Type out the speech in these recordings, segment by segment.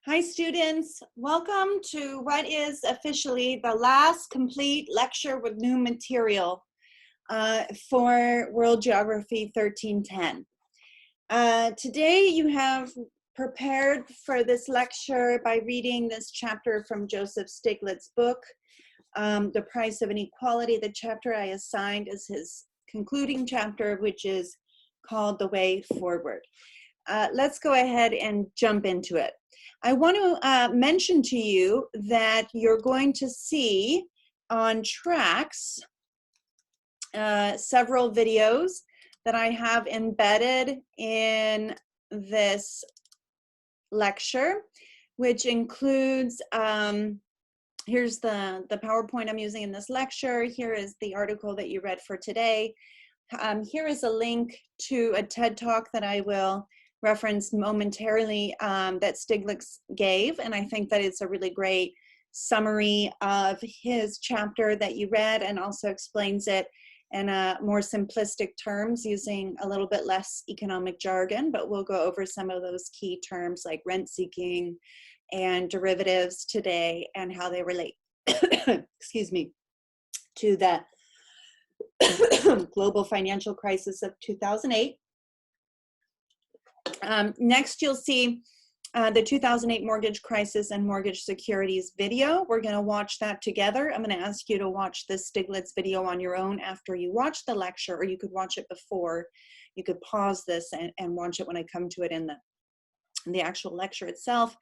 Hi students, welcome to what is officially the last complete lecture with new material for World Geography 1310. Today you have prepared for this lecture by reading this chapter from Joseph Stiglitz's book, The Price of Inequality. The chapter I assigned is his concluding chapter, which is called The Way Forward. Let's go ahead and jump into it. I want to mention to you that you're going to see on Tracks several videos that I have embedded in this lecture, which includes, here's the PowerPoint I'm using in this lecture. Here is the article that you read for today. Here is a link to a TED Talk that I will reference momentarily that Stiglitz gave, and I think that it's a really great summary of his chapter that you read and also explains it in more simplistic terms using a little bit less economic jargon, but we'll go over some of those key terms like rent seeking and derivatives today and how they relate, excuse me, to the global financial crisis of 2008. Next, you'll see the 2008 mortgage crisis and mortgage securities video. We're going to watch that together. I'm going to ask you to watch this Stiglitz video on your own after you watch the lecture, or you could watch it before. You could pause this and watch it when I come to it in the actual lecture itself.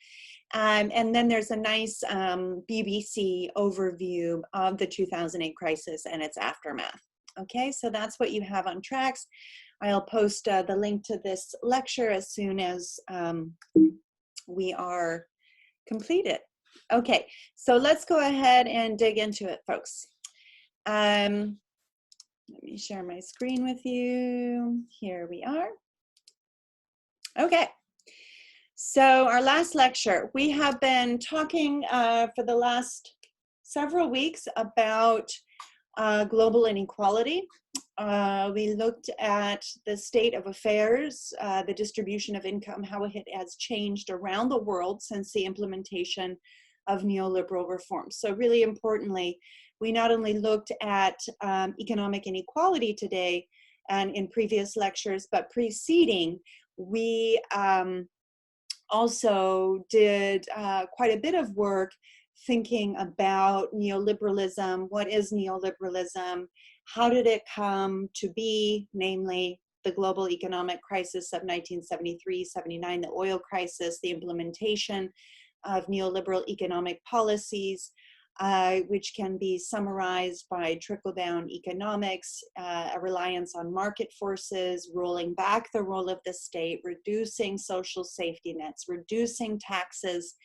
And then there's a nice BBC overview of the 2008 crisis and its aftermath. Okay, so that's what you have on Tracks. I'll post the link to this lecture as soon as we are completed. Okay, so let's go ahead and dig into it, folks. Let me share my screen with you. Here we are. Okay, so our last lecture, we have been talking for the last several weeks about global inequality. We looked at the state of affairs, the distribution of income, how it has changed around the world since the implementation of neoliberal reforms. So really importantly, we not only looked at economic inequality today and in previous lectures, but preceding, we also did quite a bit of work thinking about neoliberalism. What is neoliberalism? How did it come to be, namely the global economic crisis of 1973-79, the oil crisis, the implementation of neoliberal economic policies, which can be summarized by trickle-down economics, a reliance on market forces, rolling back the role of the state, reducing social safety nets, reducing taxes,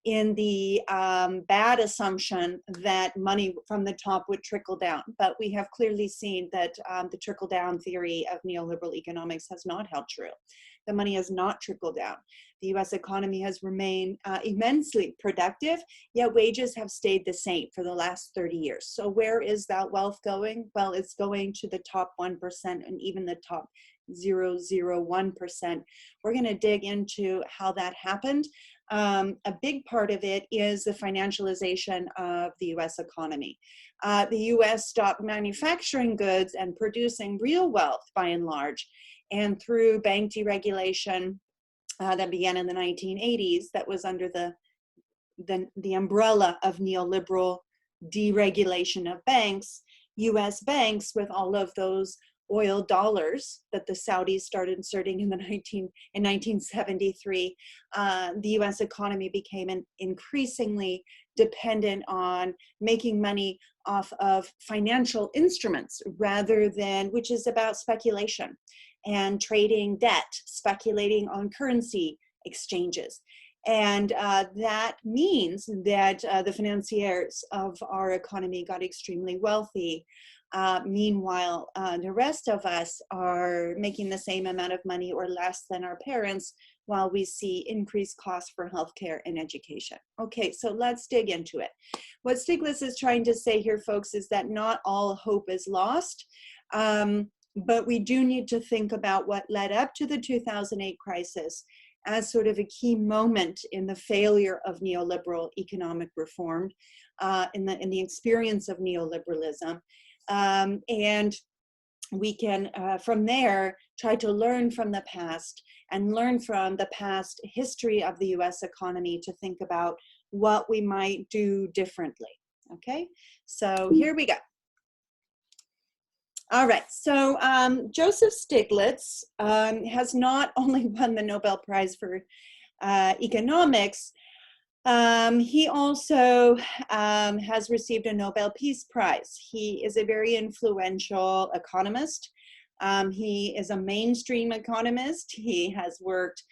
in the bad assumption that money from the top would trickle down. But we have clearly seen that the trickle-down theory of neoliberal economics has not held true. The money has not trickled down. The US economy has remained immensely productive, yet wages have stayed the same for the last 30 years. So where is that wealth going? Well, it's going to the top 1% and even the top 0.001%. We're going to dig into how that happened. A big part of it is the financialization of the US economy. The US stopped manufacturing goods and producing real wealth by and large. And through bank deregulation that began in the 1980s, that was under the umbrella of neoliberal deregulation of banks, US banks, with all of those oil dollars that the Saudis started inserting in 1973, the US economy became increasingly dependent on making money off of financial instruments rather than, which is about speculation and trading debt, speculating on currency exchanges. And that means that the financiers of our economy got extremely wealthy. Meanwhile, the rest of us are making the same amount of money or less than our parents, while we see increased costs for healthcare and education. Okay, so let's dig into it. What Stiglitz is trying to say here, folks, is that not all hope is lost, but we do need to think about what led up to the 2008 crisis as sort of a key moment in the failure of neoliberal economic reform, in the experience of neoliberalism. And we can, from there, try to learn from the past and learn from the past history of the US economy to think about what we might do differently. Okay, so here we go. All right, so Joseph Stiglitz has not only won the Nobel Prize for economics, he also has received a Nobel Peace Prize. He is a very influential economist. He is a mainstream economist. He has worked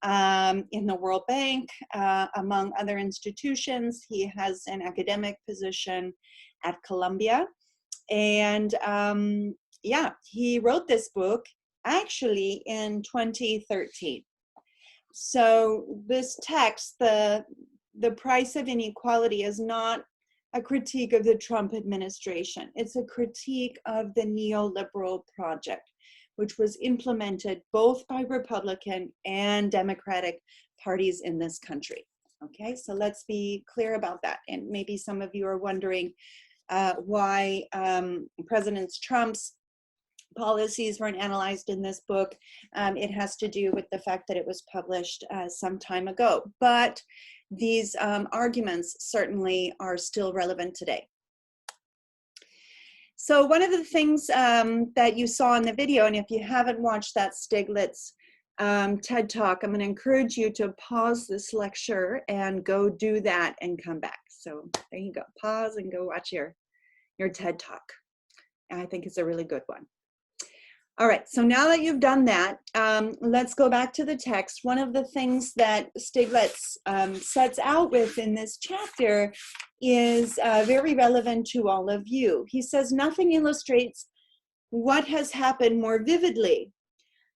in the World Bank, among other institutions. He has an academic position at Columbia. And yeah, he wrote this book actually in 2013. So this text, the Price of Inequality, is not a critique of the Trump administration. It's a critique of the neoliberal project, which was implemented both by Republican and Democratic parties in this country. Okay, so let's be clear about that. And maybe some of you are wondering why President Trump's policies weren't analyzed in this book. It has to do with the fact that it was published some time ago. But these arguments certainly are still relevant today. So one of the things that you saw in the video, and if you haven't watched that Stiglitz TED Talk, I'm going to encourage you to pause this lecture and go do that and come back. So there you go. Pause and go watch your TED Talk. I think it's a really good one. All right, so now that you've done that, let's go back to the text. One of the things that Stiglitz sets out with in this chapter is very relevant to all of you. He says, nothing illustrates what has happened more vividly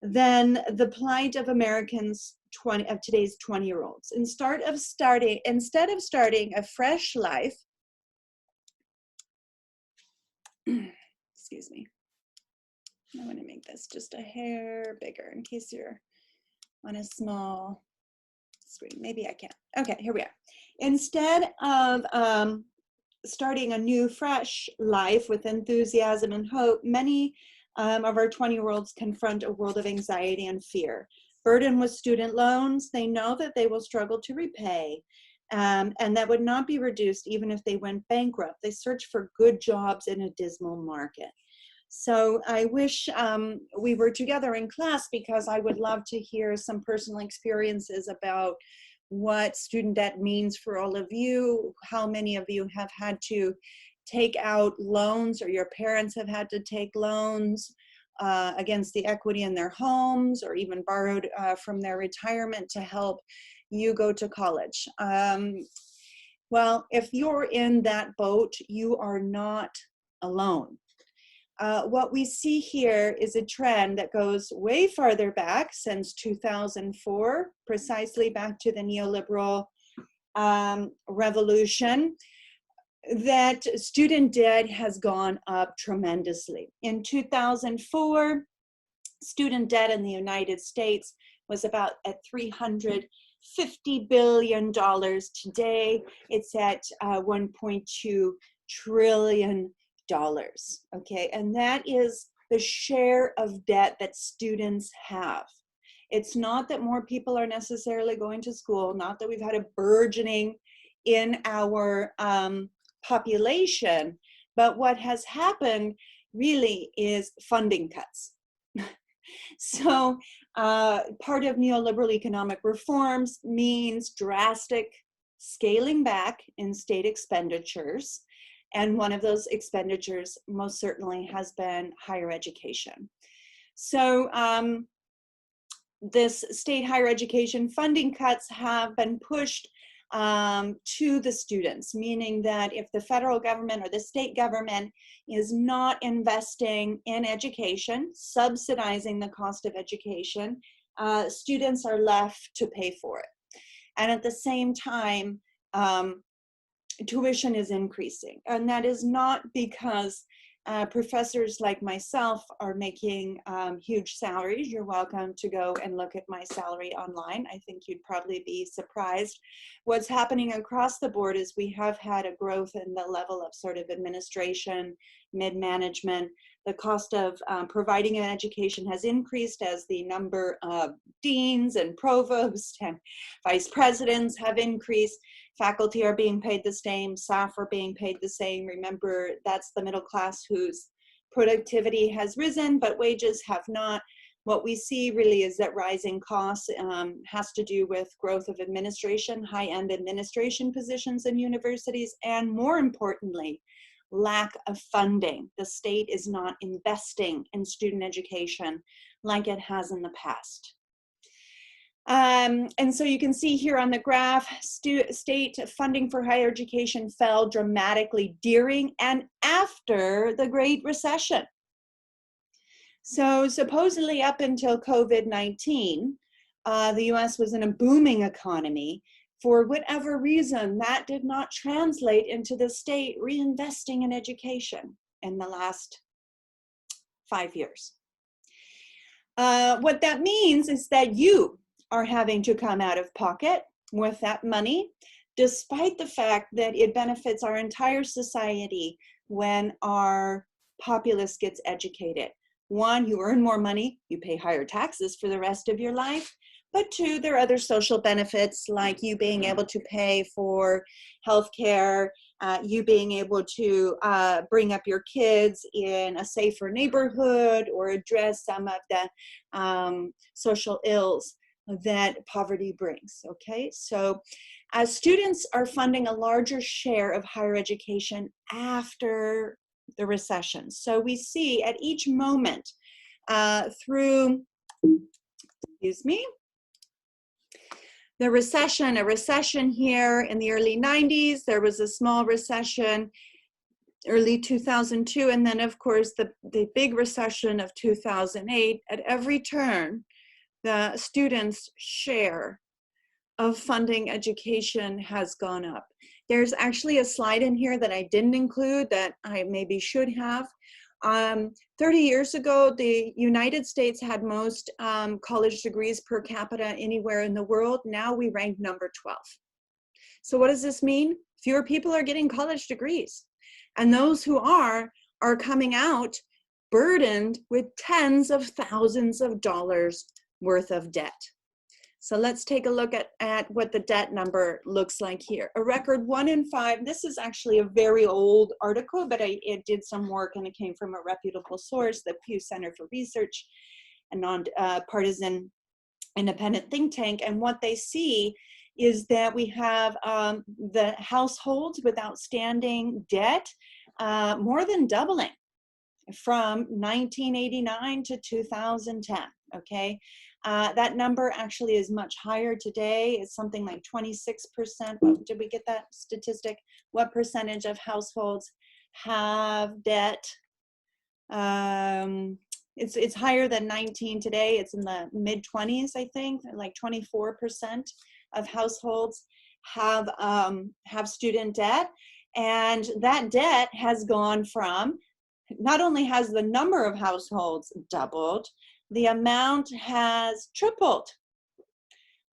than the plight of Americans of today's 20-year-olds. Instead of starting a fresh life, excuse me, I want to make this just a hair bigger in case you're on a small screen. Maybe I can't. Okay, here we are. Instead of starting a new, fresh life with enthusiasm and hope, many of our 20-year-olds confront a world of anxiety and fear. Burdened with student loans, they know that they will struggle to repay, and that would not be reduced even if they went bankrupt. They search for good jobs in a dismal market. So I wish we were together in class, because I would love to hear some personal experiences about what student debt means for all of you. How many of you have had to take out loans, or your parents have had to take loans against the equity in their homes, or even borrowed from their retirement to help you go to college. Well, if you're in that boat, you are not alone. What we see here is a trend that goes way farther back, since 2004, precisely back to the neoliberal revolution, that student debt has gone up tremendously. In 2004, student debt in the United States was about at $350 billion. Today, it's at $1.2 trillion. Okay, and that is the share of debt that students have. It's not that more people are necessarily going to school, not that we've had a burgeoning in our population, but what has happened really is funding cuts. So part of neoliberal economic reforms means drastic scaling back in state expenditures. And one of those expenditures most certainly has been higher education. So this state higher education funding cuts have been pushed to the students, meaning that if the federal government or the state government is not investing in education, subsidizing the cost of education, students are left to pay for it. And at the same time, tuition is increasing, and that is not because Professors like myself are making huge salaries. You're welcome to go and look at my salary online. I think you'd probably be surprised. What's happening across the board is we have had a growth in the level of sort of administration, mid-management. The cost of providing an education has increased as the number of deans and provosts and vice presidents have increased. Faculty are being paid the same, staff are being paid the same. Remember, that's the middle class whose productivity has risen, but wages have not. What we see really is that rising costs has to do with growth of administration, high-end administration positions in universities, and more importantly, lack of funding. The state is not investing in student education like it has in the past. And so you can see here on the graph, state funding for higher education fell dramatically during and after the Great Recession. So supposedly up until COVID-19, the US was in a booming economy. For whatever reason, that did not translate into the state reinvesting in education in the last 5 years. What that means is that you are having to come out of pocket with that money, despite the fact that it benefits our entire society when our populace gets educated. One, you earn more money, you pay higher taxes for the rest of your life. But two, there are other social benefits like you being able to pay for healthcare, you being able to bring up your kids in a safer neighborhood or address some of the social ills that poverty brings, okay? So students are funding a larger share of higher education after the recession. So we see at each moment through, excuse me, the recession, a recession here in the early 90s, there was a small recession, early 2002, and then of course the big recession of 2008. At every turn, the students' share of funding education has gone up. There's actually a slide in here that I didn't include that I maybe should have. 30 years ago, the United States had most college degrees per capita anywhere in the world. Now we rank number 12. So what does this mean? Fewer people are getting college degrees. And those who are coming out burdened with tens of thousands of dollars worth of debt. So let's take a look at what the debt number looks like here. A record 1 in 5, this is actually a very old article, but it did some work and it came from a reputable source, the Pew Center for Research, a non-partisan independent think tank. And what they see is that we have the households with outstanding debt more than doubling from 1989 to 2010, okay? That number actually is much higher today. It's something like 26%. Did we get that statistic? What percentage of households have debt? It's higher than 19 today. It's in the mid 20s, I think, like 24% of households have student debt. And that debt has gone from, not only has the number of households doubled, the amount has tripled.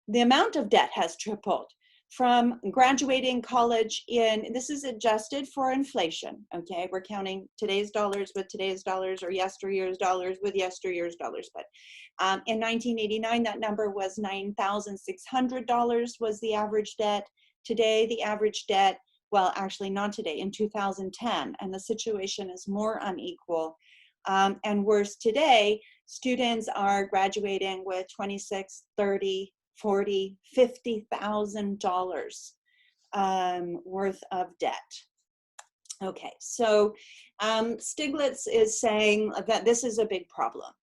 The amount of debt has tripled from graduating college in, this is adjusted for inflation, okay? We're counting today's dollars with today's dollars or yesteryear's dollars with yesteryear's dollars. But in 1989, that number was $9,600 was the average debt. Today, the average debt, well, actually not today, in 2010, and the situation is more unequal. And worse today, students are graduating with $26,000, $30,000, $40,000, $50,000 worth of debt. Okay, so Stiglitz is saying that this is a big problem.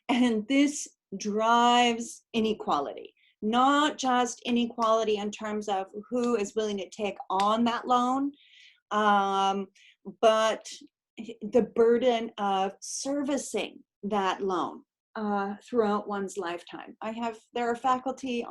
And this drives inequality. Not just inequality in terms of who is willing to take on that loan, but the burden of servicing that loan throughout one's lifetime. There are faculty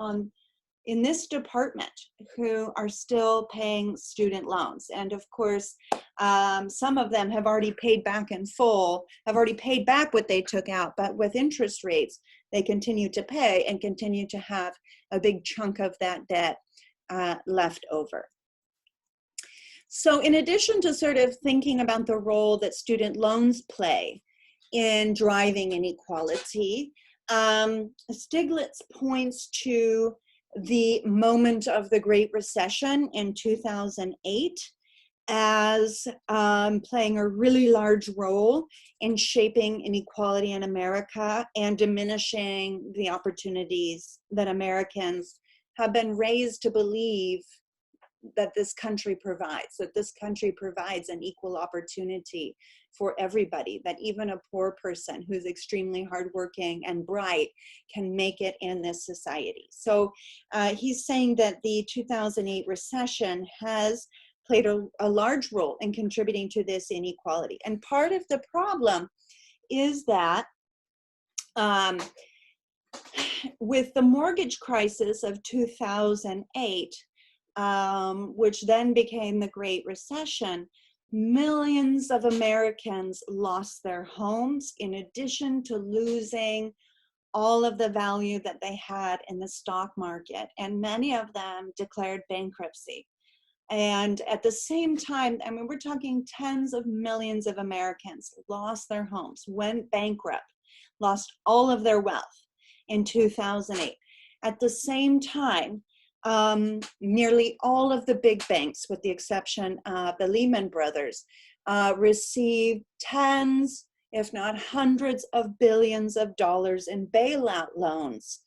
in this department who are still paying student loans. And of course, Some of them have already paid back in full, have already paid back what they took out, but with interest rates, they continue to pay and continue to have a big chunk of that debt left over. So in addition to sort of thinking about the role that student loans play in driving inequality, Stiglitz points to the moment of the Great Recession in 2008 as playing a really large role in shaping inequality in America and diminishing the opportunities that Americans have been raised to believe that this country provides an equal opportunity for everybody, that even a poor person who's extremely hardworking and bright can make it in this society. So he's saying that the 2008 recession has played a large role in contributing to this inequality. And part of the problem is that with the mortgage crisis of 2008, which then became the Great Recession, millions of Americans lost their homes in addition to losing all of the value that they had in the stock market. And many of them declared bankruptcy. And at the same time, I mean, we're talking tens of millions of Americans lost their homes, went bankrupt, lost all of their wealth in 2008. At the same time, nearly all of the big banks, with the exception of the Lehman Brothers, received tens, if not hundreds of billions of dollars in bailout loans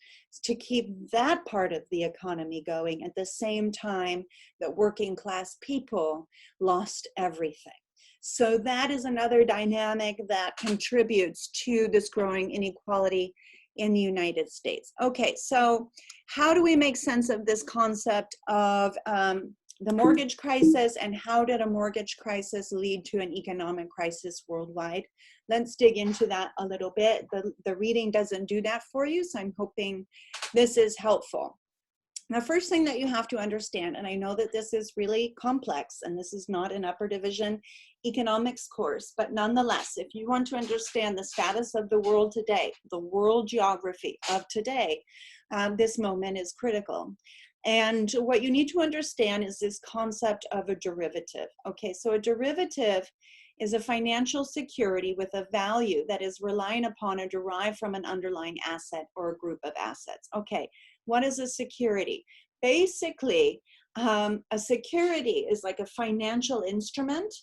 to keep that part of the economy going at the same time that working class people lost everything. So that is another dynamic that contributes to this growing inequality in the United States. Okay, so how do we make sense of this concept of the mortgage crisis, and how did a mortgage crisis lead to an economic crisis worldwide? Let's dig into that a little bit. The reading doesn't do that for you, so I'm hoping this is helpful. The first thing that you have to understand, and I know that this is really complex and this is not an upper division economics course, but nonetheless, if you want to understand the status of the world today, the world geography of today, this moment is critical. And what you need to understand is this concept of a derivative. Okay, so a derivative is a financial security with a value that is relying upon or derived from an underlying asset or a group of assets. Okay, what is a security? Basically, a security is like a financial instrument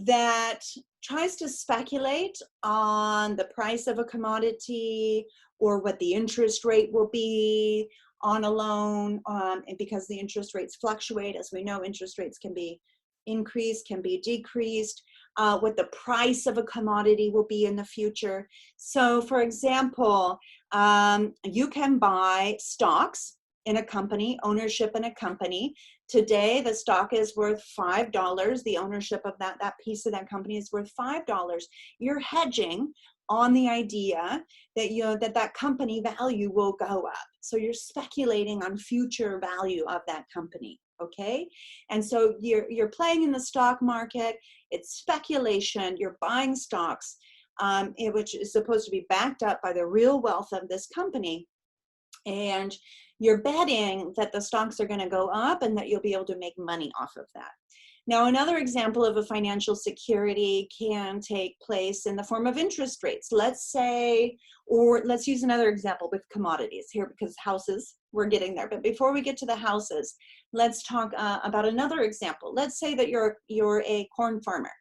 that tries to speculate on the price of a commodity or what the interest rate will be on a loan, and because the interest rates fluctuate. As we know, interest rates can be increased, can be decreased, what the price of a commodity will be in the future. So for example, you can buy stocks in a company, ownership in a company. Today, the stock is worth $5. The ownership of that piece of that company is worth $5. You're hedging on the idea that that company value will go up. So you're speculating on future value of that company, okay? And so you're playing in the stock market, it's speculation, you're buying stocks, which is supposed to be backed up by the real wealth of this company. And you're betting that the stocks are going to go up and that you'll be able to make money off of that. Now, another example of a financial security can take place in the form of interest rates. Let's say, or let's use another example with commodities here, because houses, we're getting there. But before we get to the houses, let's talk about another example. Let's say that you're a corn farmer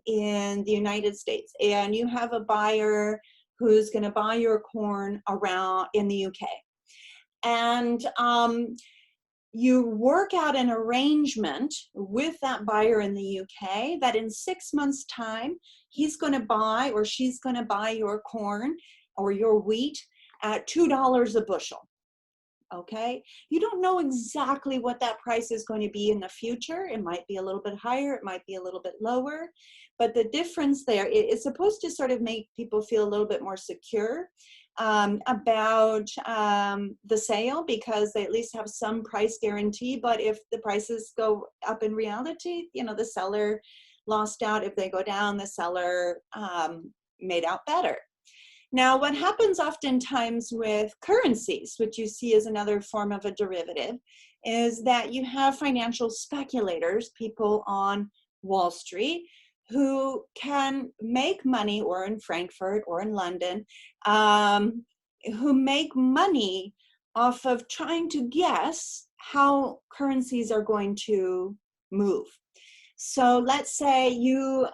in the United States, and you have a buyer who's going to buy your corn around in the UK. And you work out an arrangement with that buyer in the UK that in 6 months' time, he's going to buy or she's going to buy your corn or your wheat at $2 a bushel. Okay, you don't know exactly what that price is going to be in the future. It might be a little bit higher, it might be a little bit lower, but the difference there is supposed to sort of make people feel a little bit more secure. about the sale because they at least have some price guarantee. But if the prices go up in reality, you know, the seller lost out. If they go down, the seller made out better. Now, what happens oftentimes with currencies, which you see as another form of a derivative, is that you have financial speculators, people on Wall Street, who can make money, or in Frankfurt or in London, who make money off of trying to guess how currencies are going to move. So let's say you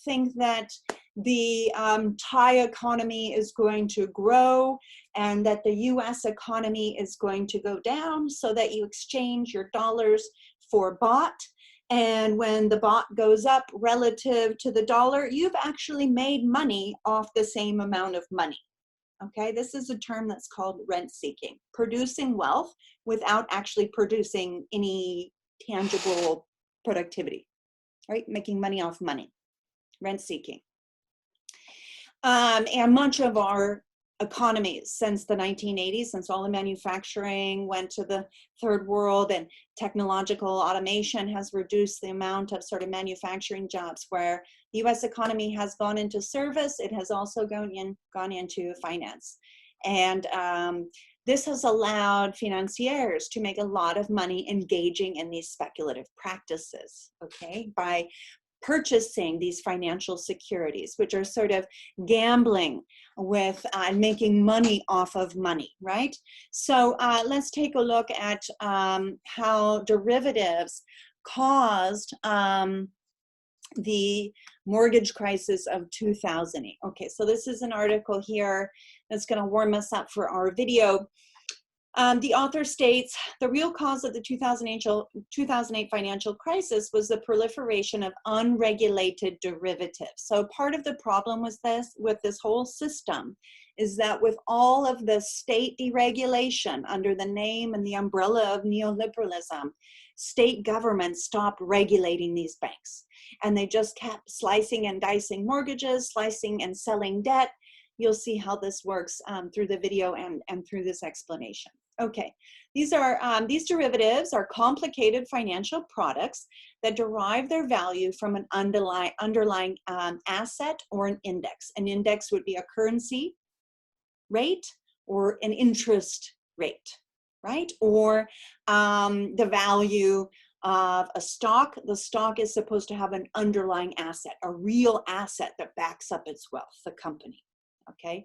think that the Thai economy is going to grow and that the US economy is going to go down, so that you exchange your dollars for baht. And when the baht goes up relative to the dollar, you've actually made money off the same amount of money. Okay, this is a term that's called rent seeking, producing wealth without actually producing any tangible productivity, right? Making money off money, rent seeking. And much of our economies since the 1980s, since all the manufacturing went to the third world and technological automation has reduced the amount of sort of manufacturing jobs, where the US economy has gone into service, it has also gone into finance. And this has allowed financiers to make a lot of money engaging in these speculative practices, okay, by purchasing these financial securities, which are sort of gambling with making money off of money, right? So let's take a look at how derivatives caused the mortgage crisis of 2008. Okay, so this is an article here that's going to warm us up for our video. The author states, the real cause of the 2008 financial crisis was the proliferation of unregulated derivatives. So part of the problem with this whole system is that with all of the state deregulation under the name and the umbrella of neoliberalism, state governments stopped regulating these banks. And they just kept slicing and dicing mortgages, slicing and selling debt. You'll see how this works through the video and through this explanation. Okay, these derivatives are complicated financial products that derive their value from an underlying asset or an index. An index would be a currency rate or an interest rate, right? Or the value of a stock. The stock is supposed to have an underlying asset, a real asset that backs up its wealth, the company, okay?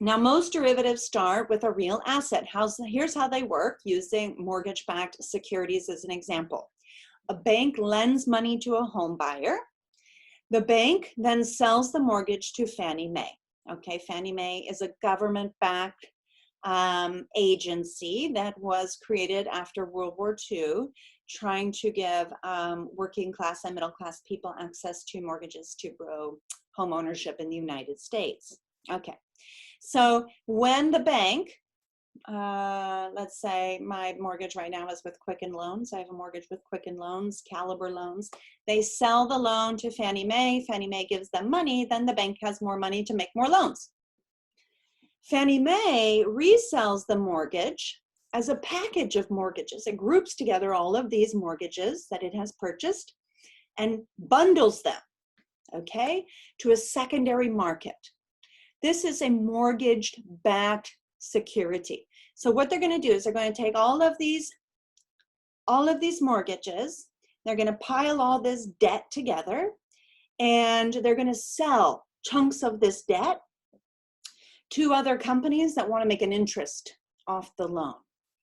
Now, most derivatives start with a real asset. Here's how they work, using mortgage-backed securities as an example. A bank lends money to a home buyer. The bank then sells the mortgage to Fannie Mae. Okay, Fannie Mae is a government-backed agency that was created after World War II, trying to give working class and middle class people access to mortgages to grow home ownership in the United States. Okay. So when the bank, let's say my mortgage right now is with Quicken Loans. I have a mortgage with Quicken Loans, Caliber Loans. They sell the loan to Fannie Mae. Fannie Mae gives them money. Then the bank has more money to make more loans. Fannie Mae resells the mortgage as a package of mortgages. It groups together all of these mortgages that it has purchased and bundles them, okay, to a secondary market. This is a mortgage-backed security. So what they're going to do is they're going to take all of these mortgages, they're going to pile all this debt together, and they're going to sell chunks of this debt to other companies that want to make an interest off the loan,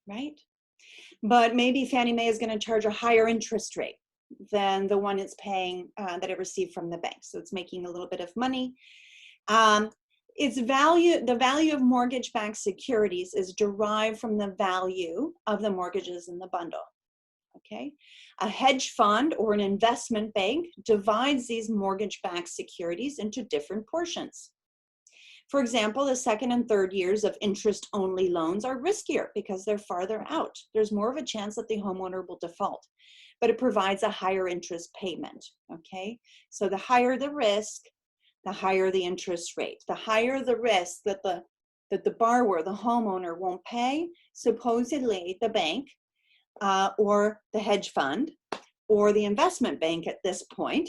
right? But maybe Fannie Mae is going to charge a higher interest rate than the one it's paying that it received from the bank. So it's making a little bit of money. The value of mortgage-backed securities is derived from the value of the mortgages in the bundle, okay? A hedge fund or an investment bank divides these mortgage-backed securities into different portions. For example, the second and third years of interest-only loans are riskier because they're farther out. There's more of a chance that the homeowner will default, but it provides a higher interest payment, okay? So the higher the risk, the higher the interest rate. The higher the risk that the borrower, the homeowner, won't pay, supposedly the bank or the hedge fund or the investment bank at this point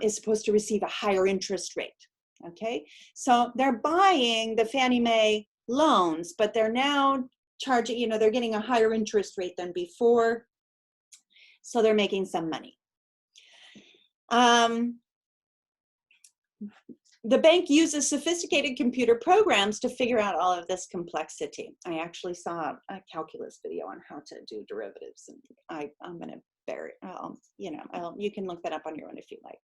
is supposed to receive a higher interest rate. Okay, so they're buying the Fannie Mae loans, but they're now charging, you know, they're getting a higher interest rate than before, so they're making some money. The bank uses sophisticated computer programs to figure out all of this complexity. I actually saw a calculus video on how to do derivatives, and I'm going to bury, you can look that up on your own if you like.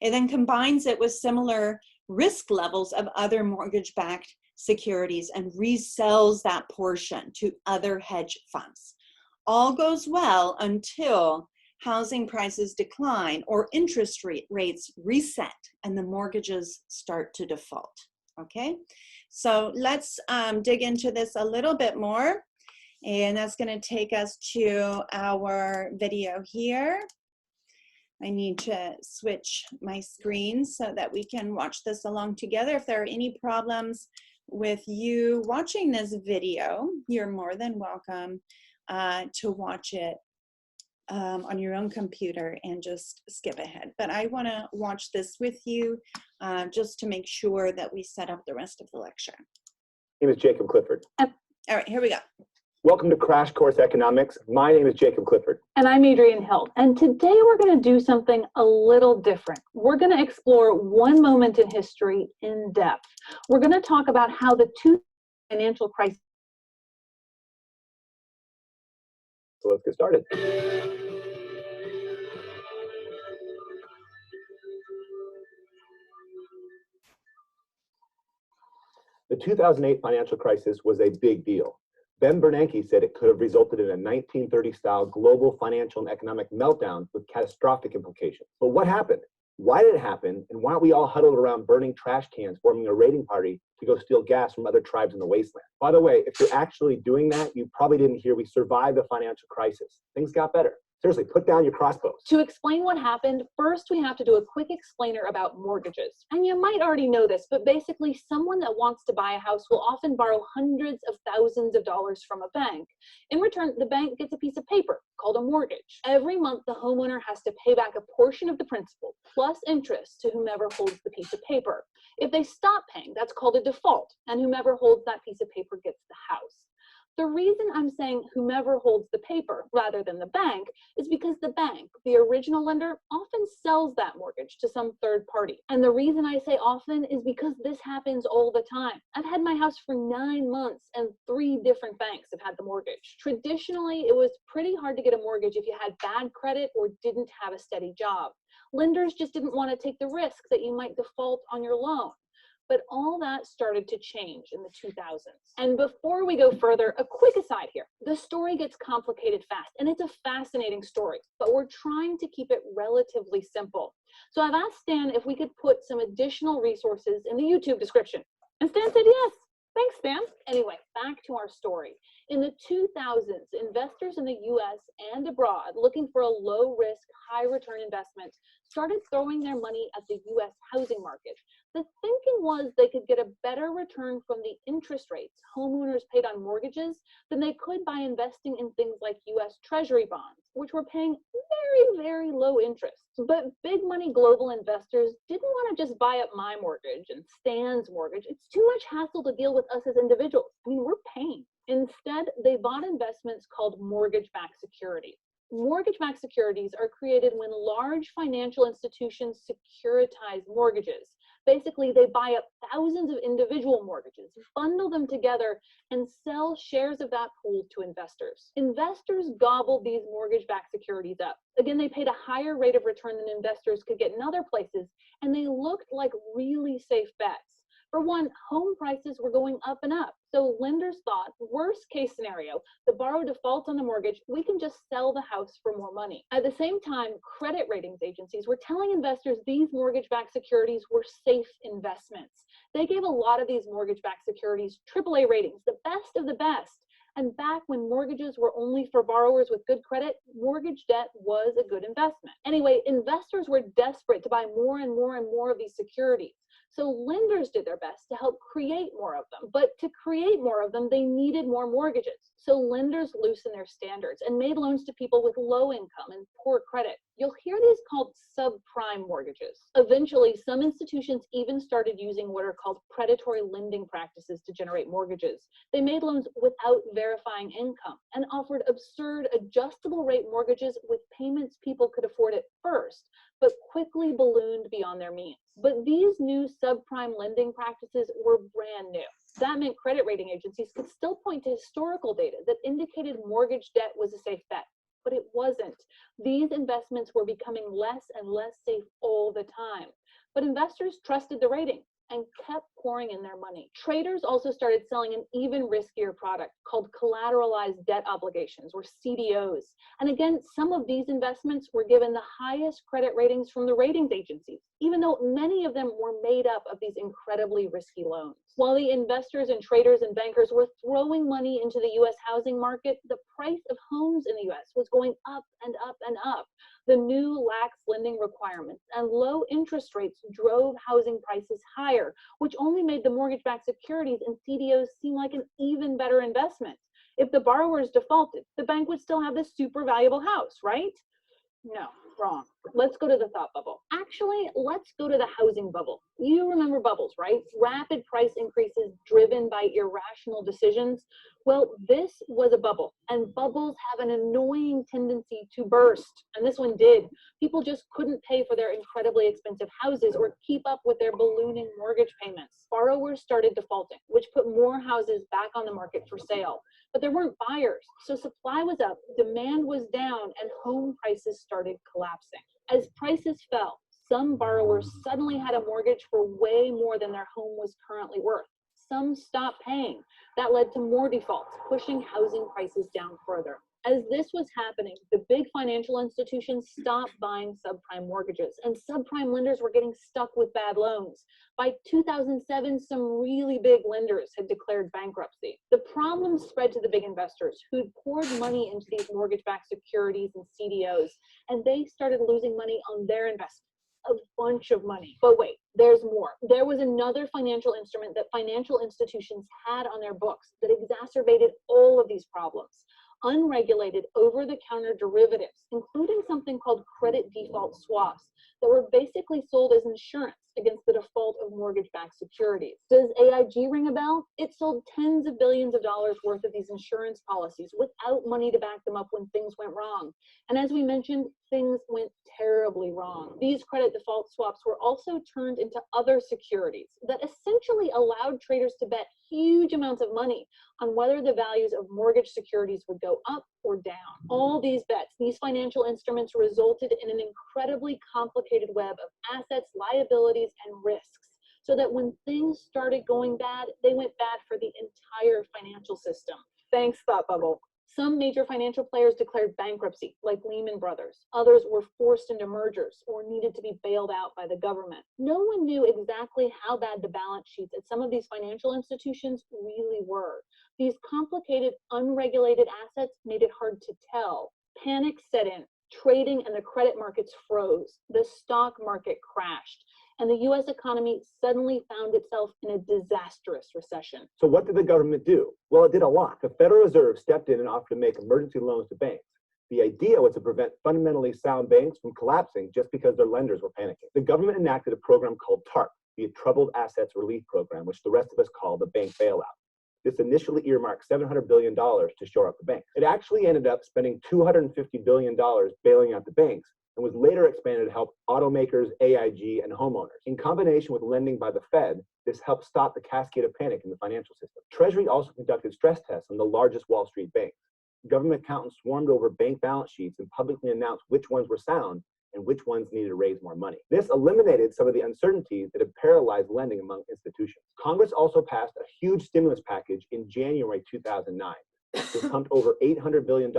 It then combines it with similar risk levels of other mortgage-backed securities and resells that portion to other hedge funds. All goes well until housing prices decline or interest rates reset and the mortgages start to default. Okay, so let's dig into this a little bit more, and that's going to take us to our video here. I need to switch my screen so that we can watch this along together. If there are any problems with you watching this video, you're more than welcome to watch it on your own computer and just skip ahead. But I want to watch this with you just to make sure that we set up the rest of the lecture. My name is Jacob Clifford. All right, here we go. Welcome to Crash Course Economics. My name is Jacob Clifford. And I'm Adrienne Hill. And today we're going to do something a little different. We're going to explore one moment in history in depth. We're going to talk about how the two financial crises. So let's get started. The 2008 financial crisis was a big deal. Ben Bernanke said it could have resulted in a 1930-style global financial and economic meltdown with catastrophic implications. But what happened? Why did it happen? And why aren't we all huddled around burning trash cans, forming a raiding party to go steal gas from other tribes in the wasteland? By the way, if you're actually doing that, you probably didn't hear we survived the financial crisis. Things got better. Seriously, put down your crossbows. To explain what happened, first we have to do a quick explainer about mortgages. And you might already know this, but basically someone that wants to buy a house will often borrow hundreds of thousands of dollars from a bank. In return, the bank gets a piece of paper called a mortgage. Every month, the homeowner has to pay back a portion of the principal plus interest to whomever holds the piece of paper. If they stop paying, that's called a default, and whomever holds that piece of paper gets the house. The reason I'm saying whomever holds the paper rather than the bank is because the bank, the original lender, often sells that mortgage to some third party. And the reason I say often is because this happens all the time. I've had my house for 9 months and 3 different banks have had the mortgage. Traditionally, it was pretty hard to get a mortgage if you had bad credit or didn't have a steady job. Lenders just didn't want to take the risk that you might default on your loan. But all that started to change in the 2000s. And before we go further, a quick aside here. The story gets complicated fast, and it's a fascinating story, but we're trying to keep it relatively simple. So I've asked Stan if we could put some additional resources in the YouTube description. And Stan said yes. Thanks, Stan. Anyway, back to our story. In the 2000s, investors in the US and abroad looking for a low-risk, high-return investment started throwing their money at the US housing market. The thinking was they could get a better return from the interest rates homeowners paid on mortgages than they could by investing in things like US Treasury bonds, which were paying very, very low interest. But big money global investors didn't want to just buy up my mortgage and Stan's mortgage. It's too much hassle to deal with us as individuals. I mean, we're paying. Instead, they bought investments called mortgage-backed securities. Mortgage-backed securities are created when large financial institutions securitize mortgages. Basically, they buy up thousands of individual mortgages, bundle them together, and sell shares of that pool to investors. Investors gobbled these mortgage-backed securities up. Again, they paid a higher rate of return than investors could get in other places, and they looked like really safe bets. For one, home prices were going up and up. So lenders thought, worst case scenario, the borrower defaults on the mortgage, we can just sell the house for more money. At the same time, credit ratings agencies were telling investors these mortgage-backed securities were safe investments. They gave a lot of these mortgage-backed securities AAA ratings, the best of the best. And back when mortgages were only for borrowers with good credit, mortgage debt was a good investment. Anyway, investors were desperate to buy more and more and more of these securities. So lenders did their best to help create more of them. But to create more of them, they needed more mortgages. So lenders loosened their standards and made loans to people with low income and poor credit. You'll hear these called subprime mortgages. Eventually, some institutions even started using what are called predatory lending practices to generate mortgages. They made loans without verifying income and offered absurd adjustable rate mortgages with payments people could afford at first, but quickly ballooned beyond their means. But these new subprime lending practices were brand new. That meant credit rating agencies could still point to historical data that indicated mortgage debt was a safe bet. But it wasn't. These investments were becoming less and less safe all the time. But investors trusted the rating and kept pouring in their money. Traders also started selling an even riskier product called collateralized debt obligations, or CDOs. And again, some of these investments were given the highest credit ratings from the ratings agencies, even though many of them were made up of these incredibly risky loans. While the investors and traders and bankers were throwing money into the US housing market, the price of homes in the US was going up and up and up. The new lax lending requirements and low interest rates drove housing prices higher, which only made the mortgage-backed securities and CDOs seem like an even better investment. If the borrowers defaulted, the bank would still have this super valuable house, right? No, wrong. Let's go to the thought bubble. Actually, let's go to the housing bubble. You remember bubbles, right? Rapid price increases driven by irrational decisions. Well, this was a bubble, and bubbles have an annoying tendency to burst, and this one did. People just couldn't pay for their incredibly expensive houses or keep up with their ballooning mortgage payments. Borrowers started defaulting, which put more houses back on the market for sale. But there weren't buyers, so supply was up, demand was down, and home prices started collapsing. As prices fell, some borrowers suddenly had a mortgage for way more than their home was currently worth. Some stopped paying. That led to more defaults, pushing housing prices down further. As this was happening, the big financial institutions stopped buying subprime mortgages, and subprime lenders were getting stuck with bad loans. By 2007, some really big lenders had declared bankruptcy. The problem spread to the big investors who'd poured money into these mortgage-backed securities and CDOs, and they started losing money on their investments. A bunch of money. But wait, there's more. There was another financial instrument that financial institutions had on their books that exacerbated all of these problems. Unregulated over-the-counter derivatives, including something called credit default swaps, that were basically sold as insurance against the default of mortgage-backed securities. Does AIG ring a bell? It sold tens of billions of dollars worth of these insurance policies without money to back them up when things went wrong. And as we mentioned, things went terribly wrong. These credit default swaps were also turned into other securities that essentially allowed traders to bet huge amounts of money on whether the values of mortgage securities would go up or down. All these bets, these financial instruments, resulted in an incredibly complicated web of assets, liabilities, and risks, so that when things started going bad, they went bad for the entire financial system. Thanks, Thought Bubble. Some major financial players declared bankruptcy, like Lehman Brothers. Others were forced into mergers or needed to be bailed out by the government. No one knew exactly how bad the balance sheets at some of these financial institutions really were. These complicated, unregulated assets made it hard to tell. Panic set in. Trading and the credit markets froze. The stock market crashed. And the US economy suddenly found itself in a disastrous recession. So what did the government do? Well, it did a lot. The Federal Reserve stepped in and offered to make emergency loans to banks. The idea was to prevent fundamentally sound banks from collapsing just because their lenders were panicking. The government enacted a program called TARP, the Troubled Assets Relief Program, which the rest of us call the bank bailout. This initially earmarked $700 billion to shore up the banks. It actually ended up spending $250 billion bailing out the banks, and was later expanded to help automakers, AIG, and homeowners. In combination with lending by the Fed, this helped stop the cascade of panic in the financial system. Treasury also conducted stress tests on the largest Wall Street banks. Government accountants swarmed over bank balance sheets and publicly announced which ones were sound and which ones needed to raise more money. This eliminated some of the uncertainties that had paralyzed lending among institutions. Congress also passed a huge stimulus package in January 2009. This pumped over $800 billion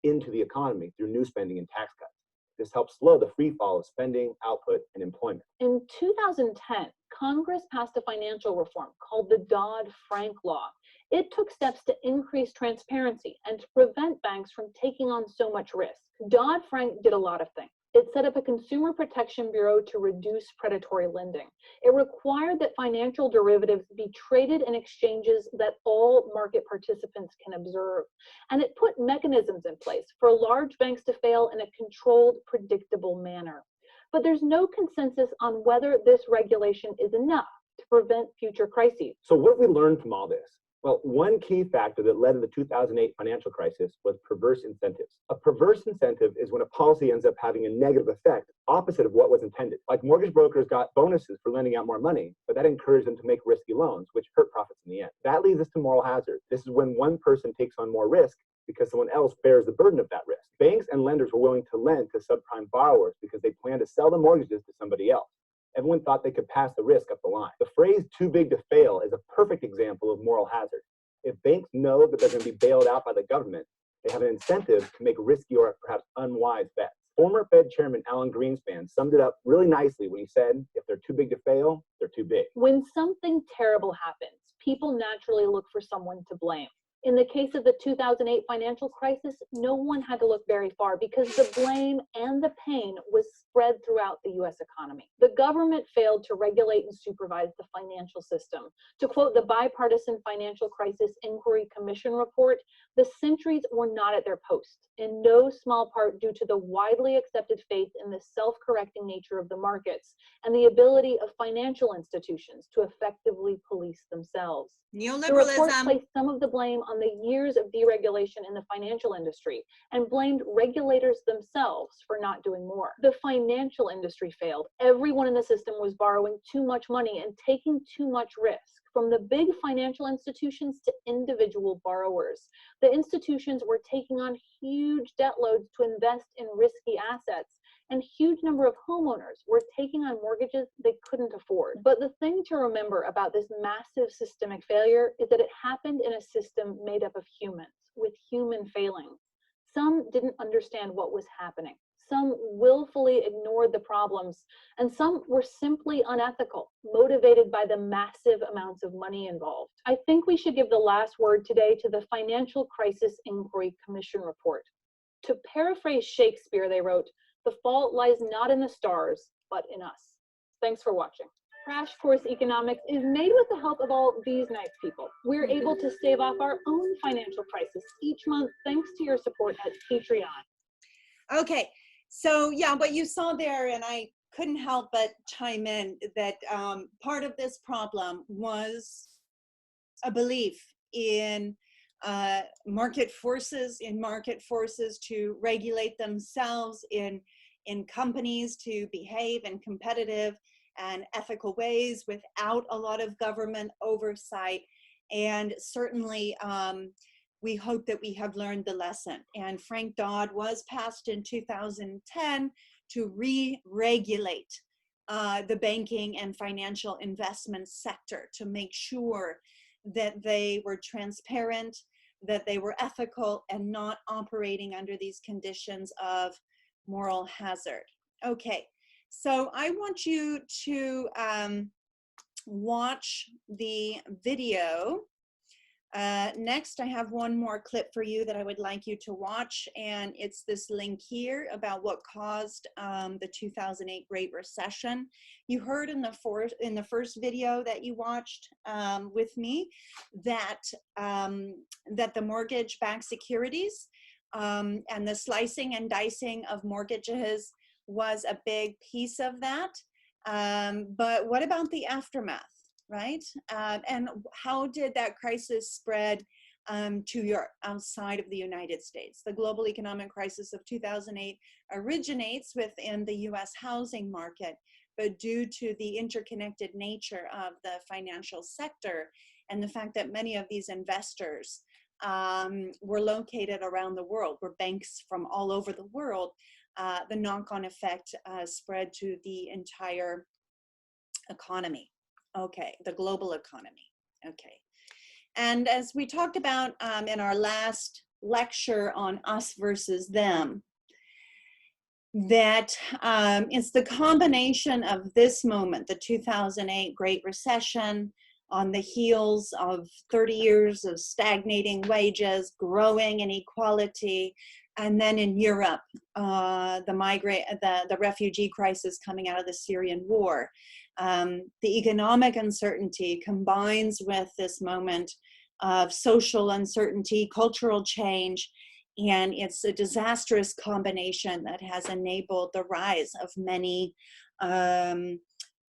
into the economy through new spending and tax cuts. This helped slow the free fall of spending, output, and employment. In 2010, Congress passed a financial reform called the Dodd-Frank Law. It took steps to increase transparency and to prevent banks from taking on so much risk. Dodd-Frank did a lot of things. It set up a Consumer Protection Bureau to reduce predatory lending. It required that financial derivatives be traded in exchanges that all market participants can observe. And it put mechanisms in place for large banks to fail in a controlled, predictable manner. But there's no consensus on whether this regulation is enough to prevent future crises. So what have we learned from all this? Well, one key factor that led to the 2008 financial crisis was perverse incentives. A perverse incentive is when a policy ends up having a negative effect opposite of what was intended. Like mortgage brokers got bonuses for lending out more money, but that encouraged them to make risky loans, which hurt profits in the end. That leads us to moral hazard. This is when one person takes on more risk because someone else bears the burden of that risk. Banks and lenders were willing to lend to subprime borrowers because they planned to sell the mortgages to somebody else. Everyone thought they could pass the risk up the line. The phrase "too big to fail" is a perfect example of moral hazard. If banks know that they're going to be bailed out by the government, they have an incentive to make risky or perhaps unwise bets. Former Fed Chairman Alan Greenspan summed it up really nicely when he said, if they're too big to fail, they're too big. When something terrible happens, people naturally look for someone to blame. In the case of the 2008 financial crisis, no one had to look very far because the blame and the pain was spread throughout the US economy. The government failed to regulate and supervise the financial system. To quote the Bipartisan Financial Crisis Inquiry Commission report, the centuries were not at their post, in no small part due to the widely accepted faith in the self-correcting nature of the markets and the ability of financial institutions to effectively police themselves. The report placed some of the blame on the years of deregulation in the financial industry and blamed regulators themselves for not doing more. The financial industry failed. Everyone in the system was borrowing too much money and taking too much risk, from the big financial institutions to individual borrowers. The institutions were taking on huge debt loads to invest in risky assets, and huge number of homeowners were taking on mortgages they couldn't afford. But the thing to remember about this massive systemic failure is that it happened in a system made up of humans, with human failings. Some didn't understand what was happening. Some willfully ignored the problems, and some were simply unethical, motivated by the massive amounts of money involved. I think we should give the last word today to the Financial Crisis Inquiry Commission report. To paraphrase Shakespeare, they wrote, "The fault lies not in the stars, but in us." Thanks for watching. Crash Course Economics is made with the help of all these nice people. We're able to stave off our own financial crisis each month thanks to your support at Patreon. Okay, so yeah, what you saw there, and I couldn't help but chime in, that part of this problem was a belief in market forces to regulate themselves, in companies to behave in competitive and ethical ways without a lot of government oversight. And certainly we hope that we have learned the lesson. And Frank Dodd was passed in 2010 to re-regulate the banking and financial investment sector, to make sure that they were transparent, that they were ethical, and not operating under these conditions of moral hazard. Okay, so I want you to watch the video. Next, I have one more clip for you that I would like you to watch, and it's this link here about what caused the 2008 Great Recession. You heard in the first video that you watched with me that the mortgage-backed securities and the slicing and dicing of mortgages was a big piece of that. But what about the aftermath? Right? And how did that crisis spread to Europe, outside of the United States? The global economic crisis of 2008 originates within the US housing market, but due to the interconnected nature of the financial sector and the fact that many of these investors were located around the world, were banks from all over the world, the knock-on effect spread to the entire economy. Okay, the global economy. Okay, and as we talked about in our last lecture on us versus them, that it's the combination of this moment, the 2008 Great Recession, on the heels of 30 years of stagnating wages, growing inequality, and then in Europe, the refugee crisis coming out of the Syrian war. The economic uncertainty combines with this moment of social uncertainty, cultural change, and it's a disastrous combination that has enabled the rise of many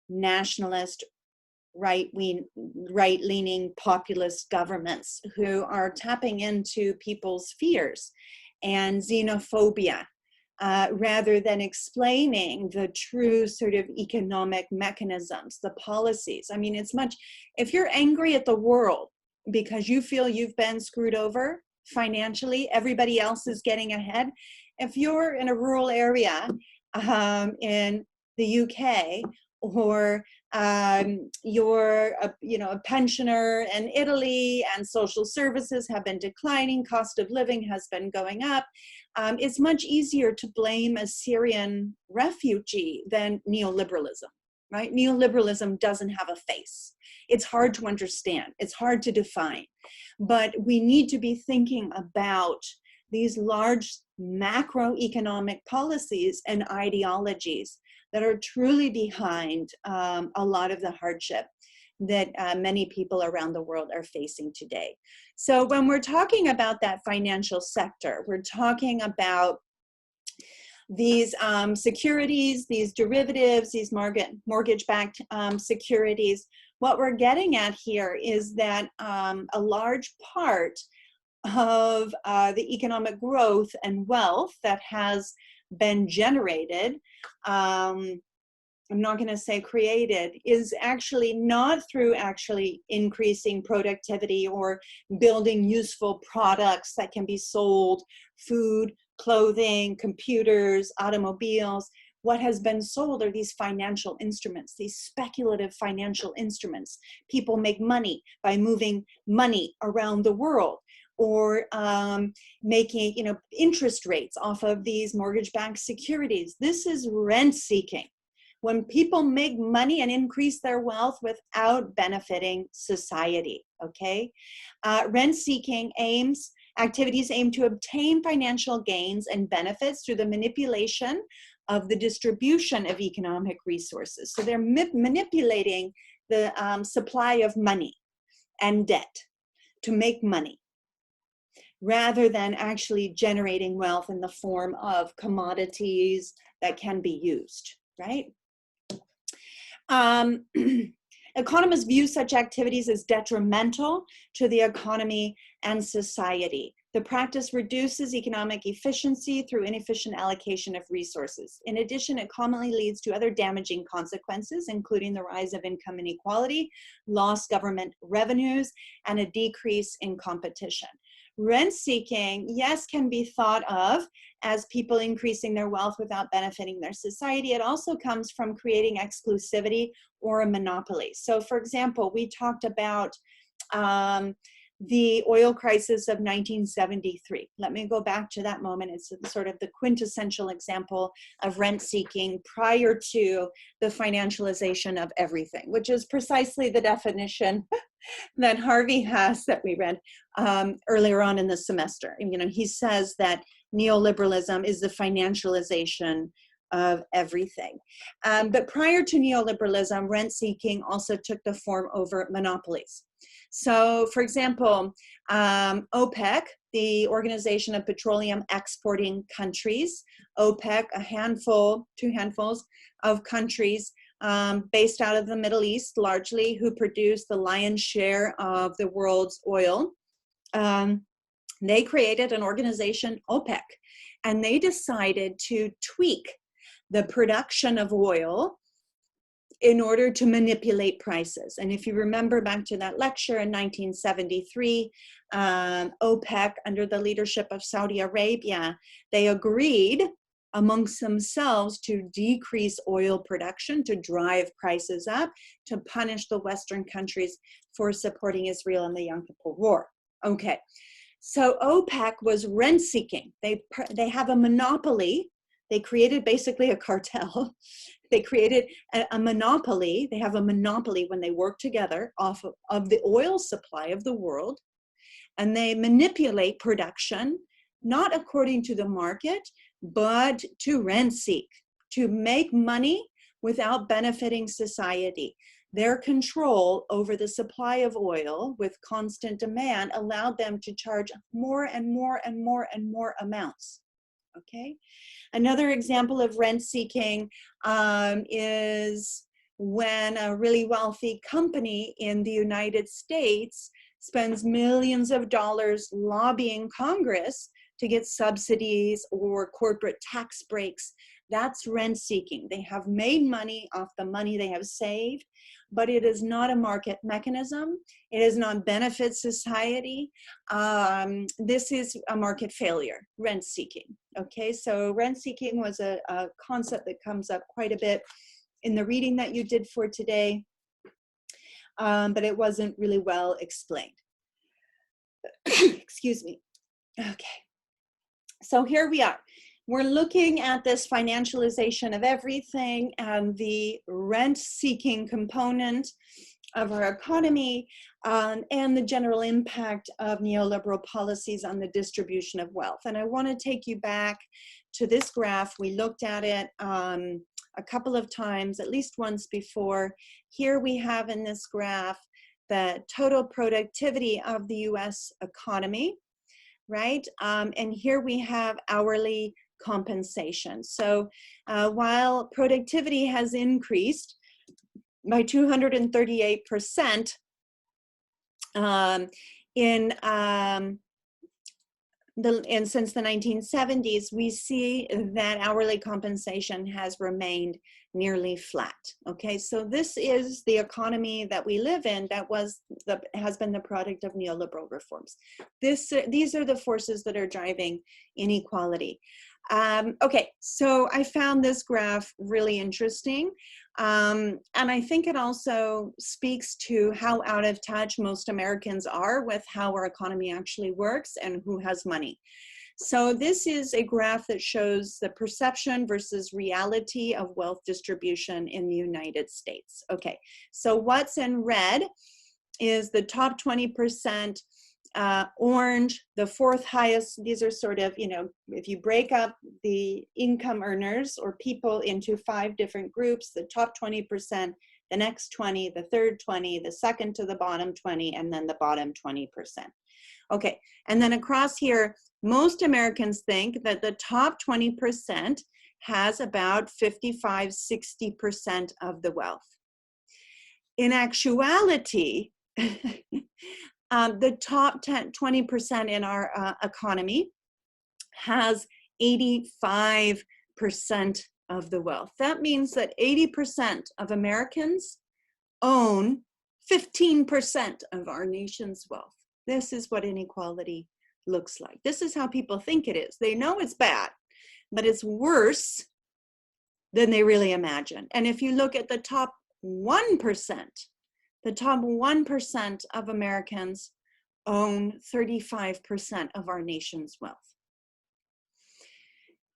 nationalist, right-leaning populist governments who are tapping into people's fears and xenophobia, rather than explaining the true sort of economic mechanisms, the policies. I mean, if you're angry at the world because you feel you've been screwed over financially, everybody else is getting ahead. If you're in a rural area in the UK, or you're a pensioner in Italy and social services have been declining, cost of living has been going up, it's much easier to blame a Syrian refugee than neoliberalism, right? Neoliberalism doesn't have a face. It's hard to understand. It's hard to define. But we need to be thinking about these large macroeconomic policies and ideologies that are truly behind a lot of the hardship that many people around the world are facing today. So when we're talking about that financial sector, we're talking about these securities, these derivatives, these mortgage-backed securities. What we're getting at here is that a large part of the economic growth and wealth that has been generated, I'm not going to say created, is actually not through actually increasing productivity or building useful products that can be sold, food, clothing, computers, automobiles. What has been sold are these financial instruments, these speculative financial instruments. People make money by moving money around the world, or making interest rates off of these mortgage-backed securities. This is rent-seeking. When people make money and increase their wealth without benefiting society, okay? Rent-seeking activities aim to obtain financial gains and benefits through the manipulation of the distribution of economic resources. So they're manipulating the supply of money and debt to make money, rather than actually generating wealth in the form of commodities that can be used, right? Economists view such activities as detrimental to the economy and society. The practice reduces economic efficiency through inefficient allocation of resources. In addition, it commonly leads to other damaging consequences, including the rise of income inequality, lost government revenues, and a decrease in competition. Rent-seeking, yes, can be thought of as people increasing their wealth without benefiting their society. It also comes from creating exclusivity or a monopoly. So, for example, we talked about the oil crisis of 1973. Let me go back to that moment. It's sort of the quintessential example of rent-seeking prior to the financialization of everything, which is precisely the definition that Harvey has that we read earlier on in the semester. He says that neoliberalism is the financialization of everything. But prior to neoliberalism, rent-seeking also took the form over monopolies. So, for example, OPEC, the Organization of Petroleum Exporting Countries, OPEC, two handfuls of countries based out of the Middle East, largely, who produce the lion's share of the world's oil. They created an organization, OPEC, and they decided to tweak the production of oil in order to manipulate prices. And if you remember back to that lecture in 1973, OPEC, under the leadership of Saudi Arabia, they agreed amongst themselves to decrease oil production, to drive prices up, to punish the Western countries for supporting Israel in the Yom Kippur War. Okay, so OPEC was rent-seeking. They have a monopoly. They created basically a cartel They created a monopoly. They have a monopoly when they work together off of the oil supply of the world. And they manipulate production, not according to the market, but to rent seek, to make money without benefiting society. Their control over the supply of oil with constant demand allowed them to charge more and more and more and more amounts. Okay. Another example of rent seeking is when a really wealthy company in the United States spends millions of dollars lobbying Congress to get subsidies or corporate tax breaks. That's rent seeking. They have made money off the money they have saved, but it is not a market mechanism. It does not benefit society. This is a market failure, rent seeking. Okay, so rent seeking was a concept that comes up quite a bit in the reading that you did for today, but it wasn't really well explained. Excuse me. Okay, so here we are. We're looking at this financialization of everything and the rent-seeking component of our economy, and the general impact of neoliberal policies on the distribution of wealth. And I want to take you back to this graph. We looked at it a couple of times, at least once before. Here we have in this graph the total productivity of the US economy, right? And here we have hourly compensation. So while productivity has increased by 238% since the 1970s, we see that hourly compensation has remained nearly flat. Okay, so this is the economy that we live in that has been the product of neoliberal reforms. These are the forces that are driving inequality. Okay, so I found this graph really interesting. And I think it also speaks to how out of touch most Americans are with how our economy actually works and who has money. So this is a graph that shows the perception versus reality of wealth distribution in the United States. Okay, so what's in red is the top 20%, orange, the fourth highest. These are sort of, if you break up the income earners or people into 5 different groups, the top 20%, the next 20, the third 20, the second to the bottom 20, and then the bottom 20%. Okay, and then across here, most Americans think that the top 20% has about 55–60% of the wealth. In actuality, the top 20% in our economy has 85% of the wealth. That means that 80% of Americans own 15% of our nation's wealth. This is what inequality looks like. This is how people think it is. They know it's bad, but it's worse than they really imagine. And if you look at the top 1%, the top 1% of Americans own 35% of our nation's wealth.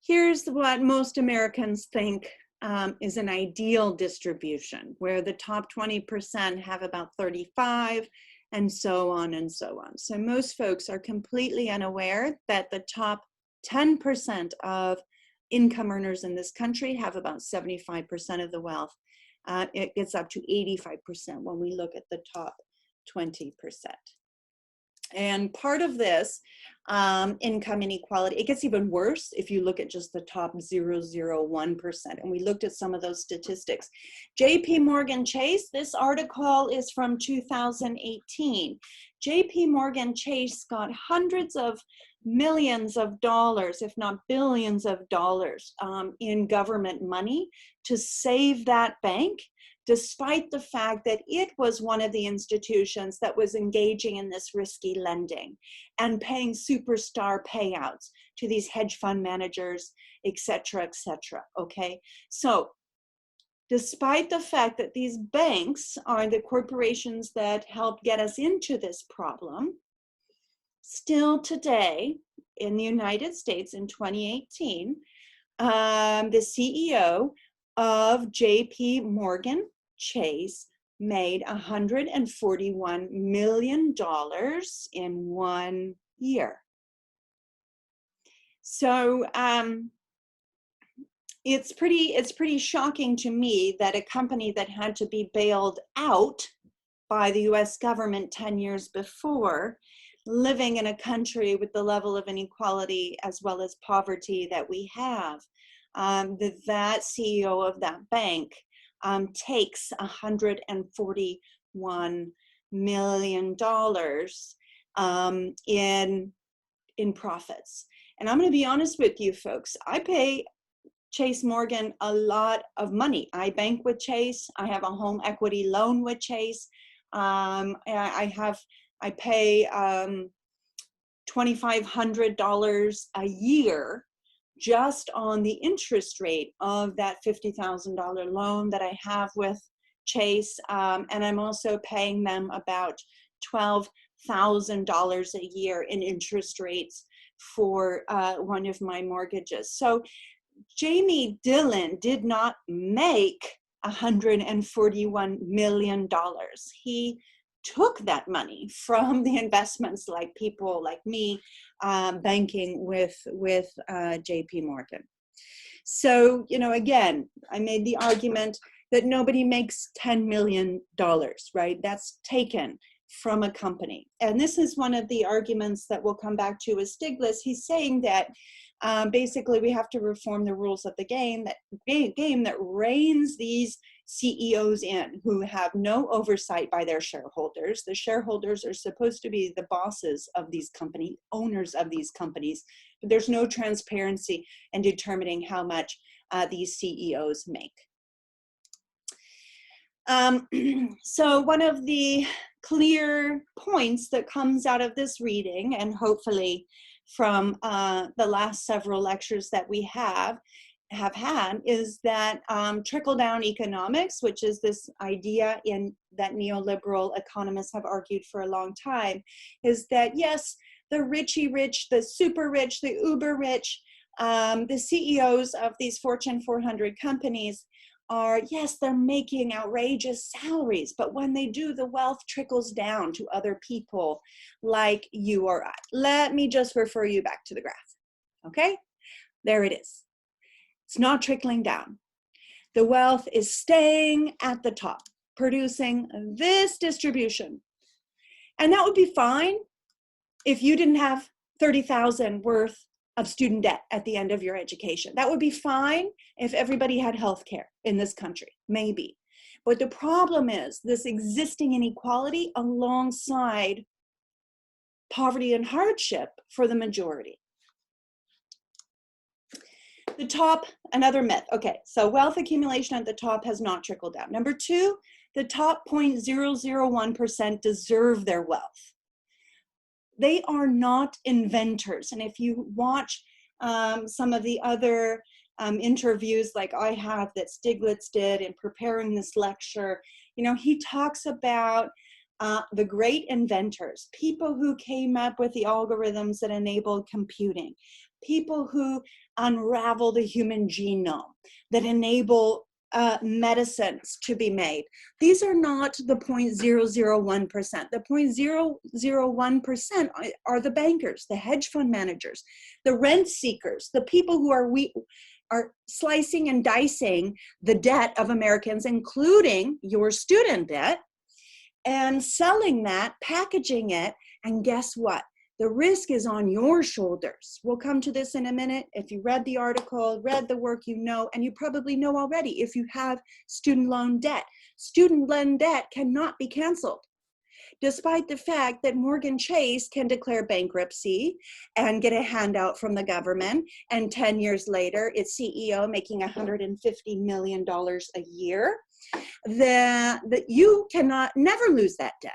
Here's what most Americans think is an ideal distribution, where the top 20% have about 35%, and so on and so on. So most folks are completely unaware that the top 10% of income earners in this country have about 75% of the wealth. It gets up to 85% when we look at the top 20%. And part of this income inequality, it gets even worse if you look at just the top 0.001%. And we looked at some of those statistics. JP Morgan Chase, this article is from 2018. JP Morgan Chase got hundreds of millions of dollars, if not billions of dollars, in government money to save that bank, despite the fact that it was one of the institutions that was engaging in this risky lending and paying superstar payouts to these hedge fund managers, et cetera, okay? So despite the fact that these banks are the corporations that helped get us into this problem, still today in the United States in 2018, the CEO of JP Morgan Chase made $141 million in 1 year. So it's pretty shocking to me that a company that had to be bailed out by the US government 10 years before, living in a country with the level of inequality as well as poverty that we have, that CEO of that bank takes $141 million in profits. And I'm going to be honest with you folks, I pay Chase Morgan a lot of money. I bank with Chase. I have a home equity loan with Chase. I pay $2,500 a year just on the interest rate of that $50,000 loan that I have with Chase. And I'm also paying them about $12,000 a year in interest rates for one of my mortgages. So Jamie Dillon did not make $141 million. He took that money from the investments like people like me banking with JP Morgan. So, you know, again, I made the argument that nobody makes $10 million, right? That's taken from a company. And this is one of the arguments that we'll come back to with Stiglitz. He's saying that basically we have to reform the rules of the game that reins these CEOs in who have no oversight by their shareholders. The shareholders are supposed to be the bosses of these companies, owners of these companies, but there's no transparency in determining how much these CEOs make. So one of the clear points that comes out of this reading, and hopefully from the last several lectures that we have had, is that trickle-down economics, which is this idea that neoliberal economists have argued for a long time, is that yes, the richy rich, the super rich, the uber rich, the CEOs of these Fortune 400 companies are, yes, they're making outrageous salaries, but when they do, the wealth trickles down to other people like you or I. Let me just refer you back to the graph, okay? There it is. It's not trickling down. The wealth is staying at the top, producing this distribution. And that would be fine if you didn't have $30,000 worth of student debt at the end of your education. That would be fine if everybody had health care in this country, maybe. But the problem is this existing inequality alongside poverty and hardship for the majority. The top, another myth. Okay, so wealth accumulation at the top has not trickled down. Number two, the top 0.001% deserve their wealth. They are not inventors. And if you watch some of the other interviews like I have that Stiglitz did in preparing this lecture, you know, he talks about the great inventors, people who came up with the algorithms that enabled computing, people who unravel the human genome, that enable medicines to be made. These are not the 0.001%. The 0.001% are the bankers, the hedge fund managers, the rent seekers, the people who are slicing and dicing the debt of Americans, including your student debt, and selling that, packaging it, and guess what? The risk is on your shoulders. We'll come to this in a minute. If you read the article, read the work, you know, and you probably know already if you have student loan debt. Student loan debt cannot be canceled, despite the fact that Morgan Chase can declare bankruptcy and get a handout from the government, and 10 years later, its CEO making $150 million a year, that you cannot never lose that debt.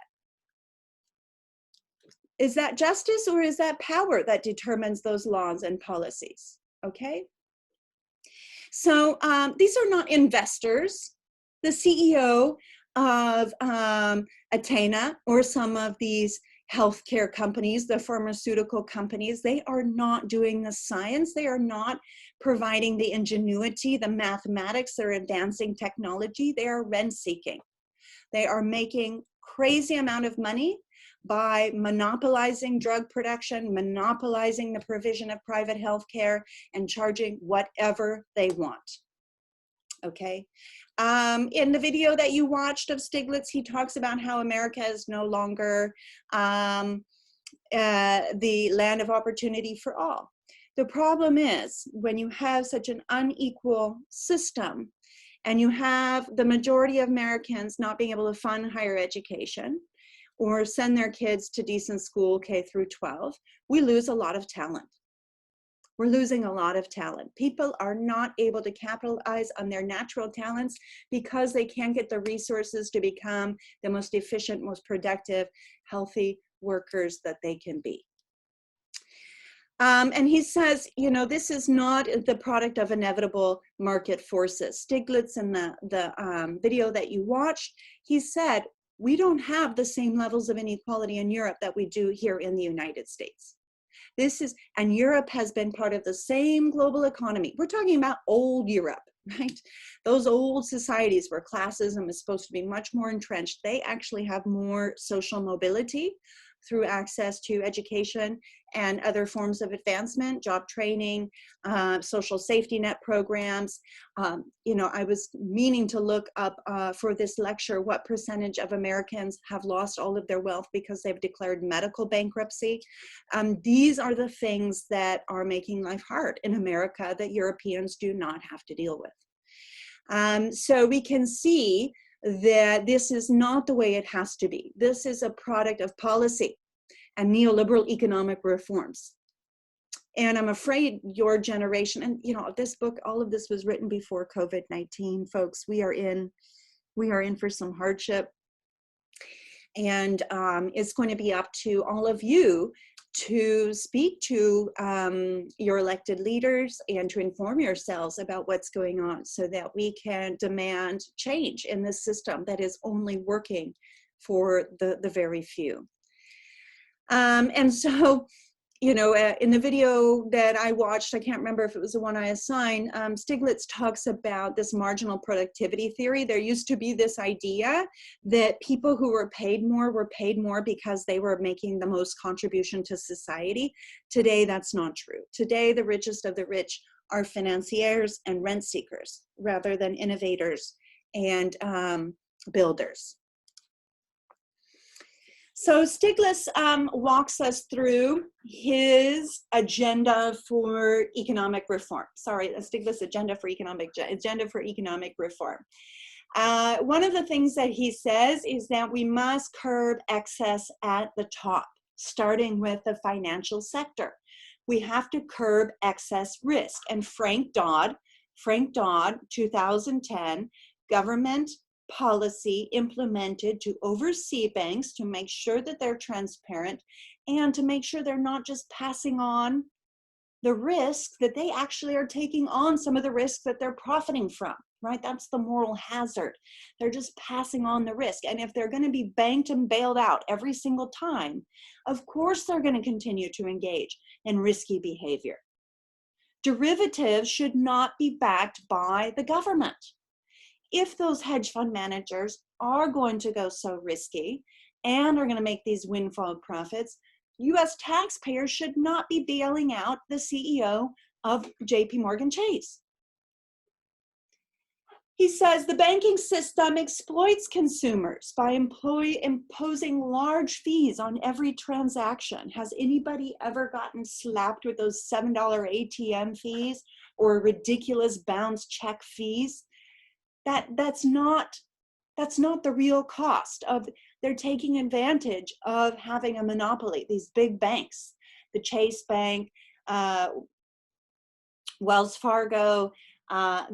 Is that justice or is that power that determines those laws and policies? Okay. So these are not investors. The CEO of Atena or some of these, healthcare companies, the pharmaceutical companies, they are not doing the science. They are not providing the ingenuity, the mathematics. They're advancing technology. They are rent seeking. They are making crazy amount of money by monopolizing drug production, monopolizing the provision of private healthcare, and charging whatever they want. Okay. In the video that you watched of Stiglitz, he talks about how America is no longer the land of opportunity for all. The problem is when you have such an unequal system and you have the majority of Americans not being able to fund higher education or send their kids to decent school K through 12, we lose a lot of talent. We're losing a lot of talent. People are not able to capitalize on their natural talents because they can't get the resources to become the most efficient, most productive, healthy workers that they can be. And he says, you know, this is not the product of inevitable market forces. Stiglitz in the video that you watched, he said, we don't have the same levels of inequality in Europe that we do here in the United States. And Europe has been part of the same global economy. We're talking about old Europe, right? Those old societies where classism is supposed to be much more entrenched, they actually have more social mobility through access to education and other forms of advancement, job training, social safety net programs. You know, I was meaning to look up for this lecture what percentage of Americans have lost all of their wealth because they've declared medical bankruptcy. These are the things that are making life hard in America that Europeans do not have to deal with. So we can see that this is not the way it has to be. This is a product of policy and neoliberal economic reforms. And I'm afraid your generation, and you know, this book, all of this was written before COVID-19, folks. We are in for some hardship. And it's going to be up to all of you to speak to your elected leaders and to inform yourselves about what's going on so that we can demand change in this system that is only working for the very few. And so, you know, in the video that I watched, I can't remember if it was the one I assigned, Stiglitz talks about this marginal productivity theory. There used to be this idea that people who were paid more because they were making the most contribution to society. Today, that's not true. Today, the richest of the rich are financiers and rent seekers rather than innovators and builders. So Stiglitz walks us through his agenda for economic reform. Sorry, Stiglitz agenda for economic reform. One of the things that he says is that we must curb excess at the top, starting with the financial sector. We have to curb excess risk. And Frank Dodd, 2010, government policy implemented to oversee banks to make sure that they're transparent and to make sure they're not just passing on the risk, that they actually are taking on some of the risks that they're profiting from, right? That's the moral hazard. They're just passing on the risk. And if they're going to be banked and bailed out every single time, of course they're going to continue to engage in risky behavior. Derivatives should not be backed by the government. If those hedge fund managers are going to go so risky and are going to make these windfall profits, US taxpayers should not be bailing out the CEO of JP Morgan Chase. He says the banking system exploits consumers by imposing large fees on every transaction. Has anybody ever gotten slapped with those $7 ATM fees or ridiculous bounce check fees? That's not the real cost of, they're taking advantage of having a monopoly, these big banks, the Chase Bank, Wells Fargo,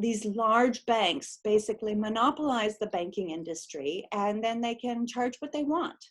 these large banks basically monopolize the banking industry and then they can charge what they want.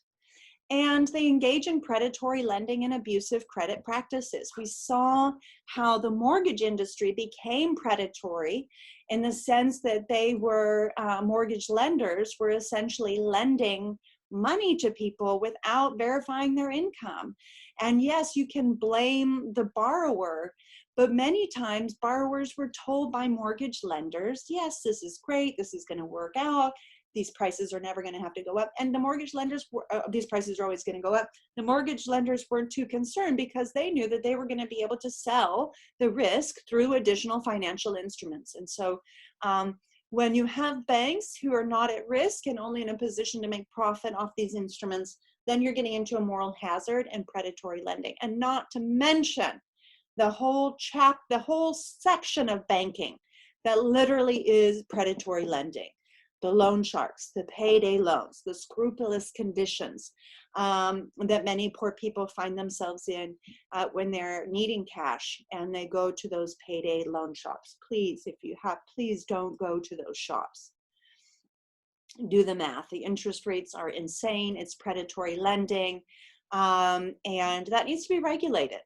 And they engage in predatory lending and abusive credit practices. We saw how the mortgage industry became predatory in the sense that they were, mortgage lenders were essentially lending money to people without verifying their income. And yes, you can blame the borrower, but many times borrowers were told by mortgage lenders, yes, this is great, this is going to work out, these prices are never going to have to go up. And the mortgage lenders were, these prices are always going to go up. The mortgage lenders weren't too concerned because they knew that they were going to be able to sell the risk through additional financial instruments. And so when you have banks who are not at risk and only in a position to make profit off these instruments, then you're getting into a moral hazard and predatory lending. And not to mention the whole section of banking that literally is predatory lending. The loan sharks, the payday loans, the scrupulous conditions that many poor people find themselves in when they're needing cash and they go to those payday loan shops. Please, if you have, please don't go to those shops. Do the math. The interest rates are insane. It's predatory lending, and that needs to be regulated.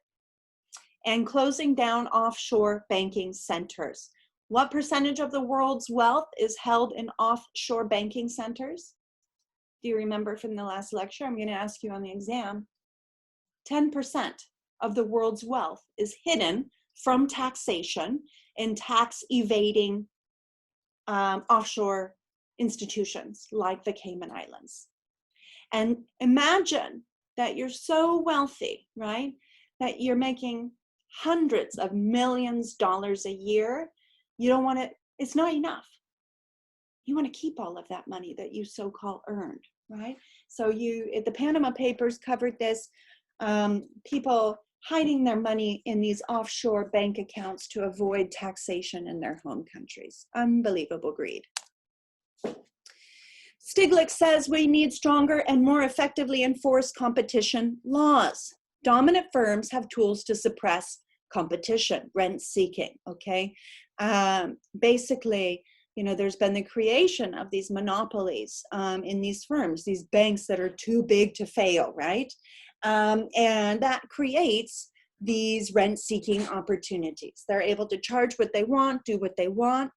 And closing down offshore banking centers. What percentage of the world's wealth is held in offshore banking centers? Do you remember from the last lecture? I'm going to ask you on the exam. 10% of the world's wealth is hidden from taxation in tax evading offshore institutions like the Cayman Islands. And imagine that you're so wealthy, right, that you're making hundreds of millions of dollars a year. You don't want to, it's not enough. You want to keep all of that money that you so-called earned, right? So the Panama Papers covered this, people hiding their money in these offshore bank accounts to avoid taxation in their home countries. Unbelievable greed. Stiglitz says we need stronger and more effectively enforced competition laws. Dominant firms have tools to suppress competition, rent seeking, okay? Basically, you know, there's been the creation of these monopolies in these firms, these banks that are too big to fail, right? And that creates these rent-seeking opportunities. They're able to charge what they want, do what they want.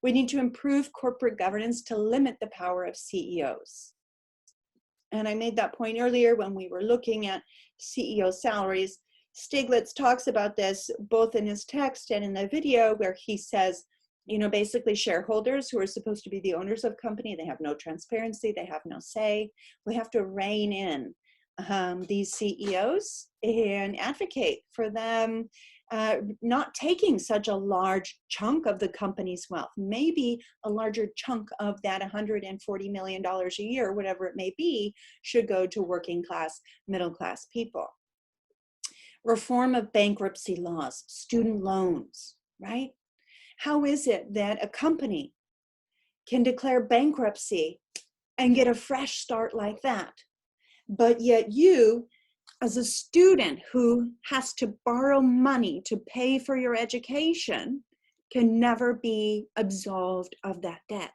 We need to improve corporate governance to limit the power of CEOs. And I made that point earlier when we were looking at CEO salaries. Stiglitz talks about this both in his text and in the video where he says, you know, basically shareholders who are supposed to be the owners of company, they have no transparency, they have no say. We have to rein in these CEOs and advocate for them not taking such a large chunk of the company's wealth. Maybe a larger chunk of that $140 million a year, whatever it may be, should go to working class, middle class people. Reform of bankruptcy laws, student loans, right? How is it that a company can declare bankruptcy and get a fresh start like that? But yet you, as a student who has to borrow money to pay for your education, can never be absolved of that debt.